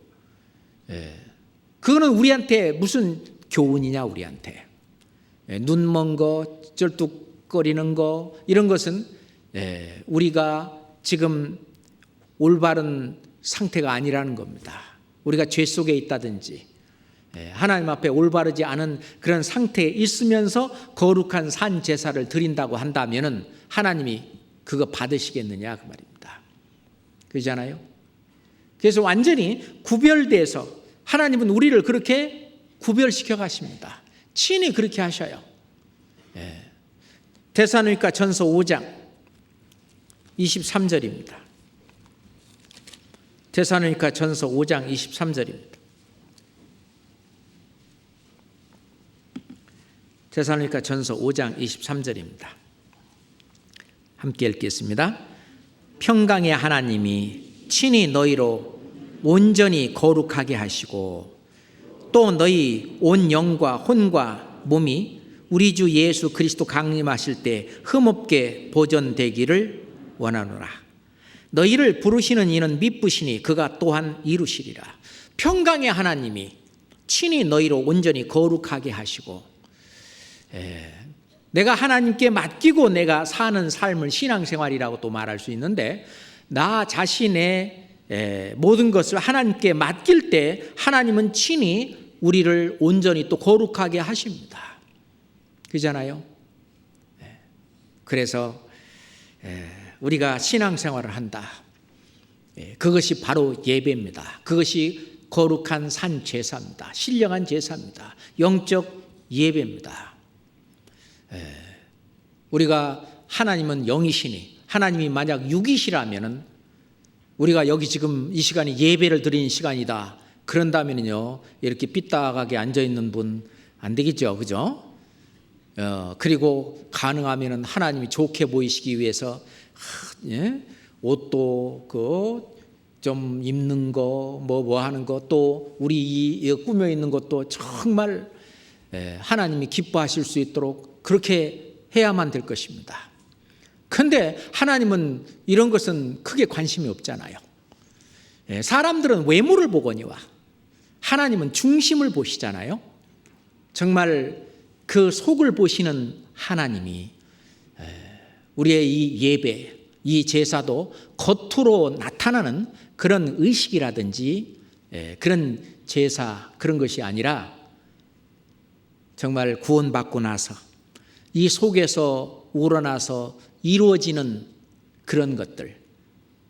그거는 우리한테 무슨 교훈이냐, 우리한테. 눈먼 거, 쩔뚝거리는 거, 이런 것은 우리가 지금 올바른 상태가 아니라는 겁니다. 우리가 죄 속에 있다든지 하나님 앞에 올바르지 않은 그런 상태에 있으면서 거룩한 산 제사를 드린다고 한다면은 하나님이 그거 받으시겠느냐 그 말입니다. 그러잖아요. 그래서 완전히 구별돼서 하나님은 우리를 그렇게 구별시켜 가십니다. 친히 그렇게 하셔요. 데살로니가 전서 5장 23절입니다. 데살로니가 전서 5장 23절입니다. 데살로니가 전서 5장 23절입니다. 함께 읽겠습니다. 평강의 하나님이 친히 너희로 온전히 거룩하게 하시고 또 너희 온 영과 혼과 몸이 우리 주 예수 그리스도 강림하실 때 흠없게 보존되기를 원하노라. 너희를 부르시는 이는 미쁘시니 그가 또한 이루시리라. 평강의 하나님이 친히 너희로 온전히 거룩하게 하시고, 내가 하나님께 맡기고 내가 사는 삶을 신앙생활이라고 또 말할 수 있는데, 나 자신의 모든 것을 하나님께 맡길 때 하나님은 친히 우리를 온전히 또 거룩하게 하십니다. 그잖아요. 그래서 우리가 신앙생활을 한다. 그것이 바로 예배입니다. 그것이 거룩한 산 제사입니다. 신령한 제사입니다. 영적 예배입니다. 우리가 하나님은 영이시니 하나님이 만약 육이시라면은 우리가 여기 지금 이 시간이 예배를 드리는 시간이다 그런다면요, 이렇게 삐딱하게 앉아있는 분 안 되겠죠, 그죠? 그리고 가능하면은 하나님이 좋게 보이시기 위해서 옷도 좀 입는 거 뭐 하는 거, 또 우리 꾸며 있는 것도 정말 하나님이 기뻐하실 수 있도록 그렇게 해야만 될 것입니다. 그런데 하나님은 이런 것은 크게 관심이 없잖아요. 사람들은 외모를 보거니와 하나님은 중심을 보시잖아요. 정말 그 속을 보시는 하나님이 우리의 이 예배, 이 제사도 겉으로 나타나는 그런 의식이라든지 그런 제사, 그런 것이 아니라 정말 구원받고 나서 이 속에서 우러나서 이루어지는 그런 것들,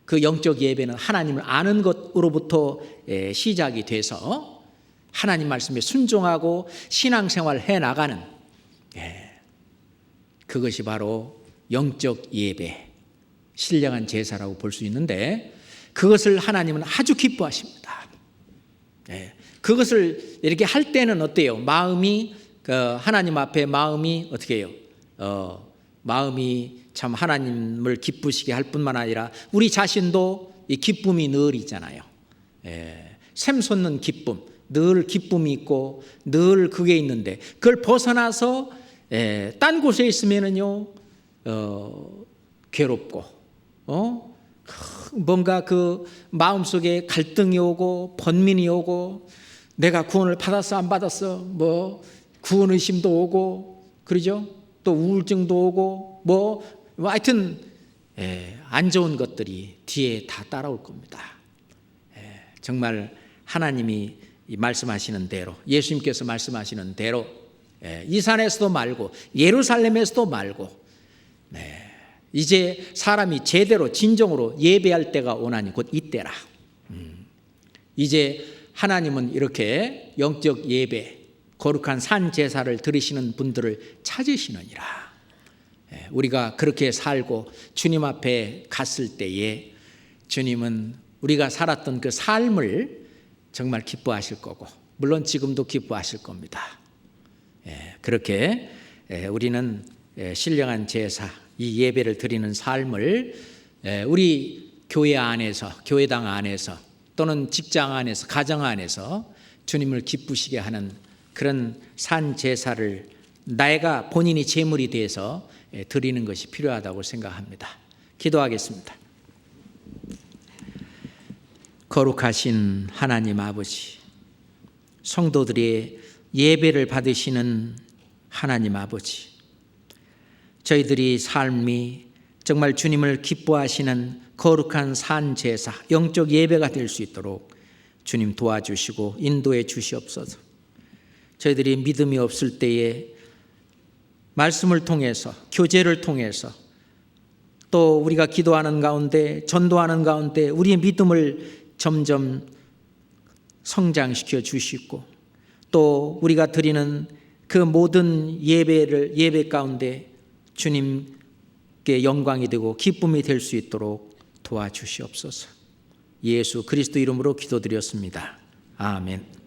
그 영적 예배는 하나님을 아는 것으로부터 시작이 돼서 하나님 말씀에 순종하고 신앙생활 해나가는, 그것이 바로 영적 예배, 신령한 제사라고 볼 수 있는데, 그것을 하나님은 아주 기뻐하십니다. 그것을 이렇게 할 때는 어때요? 마음이 하나님 앞에 마음이 어떻게 해요? 마음이 참 하나님을 기쁘시게 할 뿐만 아니라 우리 자신도 이 기쁨이 늘 있잖아요. 샘솟는 기쁨, 늘 기쁨이 있고 늘 그게 있는데, 그걸 벗어나서 딴 곳에 있으면은요 괴롭고 뭔가 그 마음속에 갈등이 오고 번민이 오고, 내가 구원을 받았어 안 받았어, 뭐 구원 의심도 오고, 그러죠? 또 우울증도 오고, 뭐 하여튼 안 좋은 것들이 뒤에 다 따라올 겁니다. 정말 하나님이 말씀하시는 대로, 예수님께서 말씀하시는 대로 이 산에서도 말고 예루살렘에서도 말고 이제 사람이 제대로 진정으로 예배할 때가 오나니 곧 이때라. 이제 하나님은 이렇게 영적 예배, 거룩한 산 제사를 드리시는 분들을 찾으시느니라. 우리가 그렇게 살고 주님 앞에 갔을 때에 주님은 우리가 살았던 그 삶을 정말 기뻐하실 거고, 물론 지금도 기뻐하실 겁니다. 그렇게 우리는 신령한 제사, 이 예배를 드리는 삶을 우리 교회 안에서, 교회당 안에서, 또는 직장 안에서, 가정 안에서 주님을 기쁘시게 하는 그런 산 제사를 내가 본인이 제물이 돼서 드리는 것이 필요하다고 생각합니다. 기도하겠습니다. 거룩하신 하나님 아버지, 성도들의 예배를 받으시는 하나님 아버지, 저희들이 삶이 정말 주님을 기뻐하시는 거룩한 산 제사, 영적 예배가 될 수 있도록 주님 도와주시고 인도해 주시옵소서. 저희들이 믿음이 없을 때에 말씀을 통해서, 교제를 통해서, 또 우리가 기도하는 가운데, 전도하는 가운데 우리의 믿음을 점점 성장시켜 주시고, 또 우리가 드리는 그 모든 예배 가운데 주님께 영광이 되고 기쁨이 될 수 있도록 도와주시옵소서. 예수 그리스도 이름으로 기도드렸습니다. 아멘.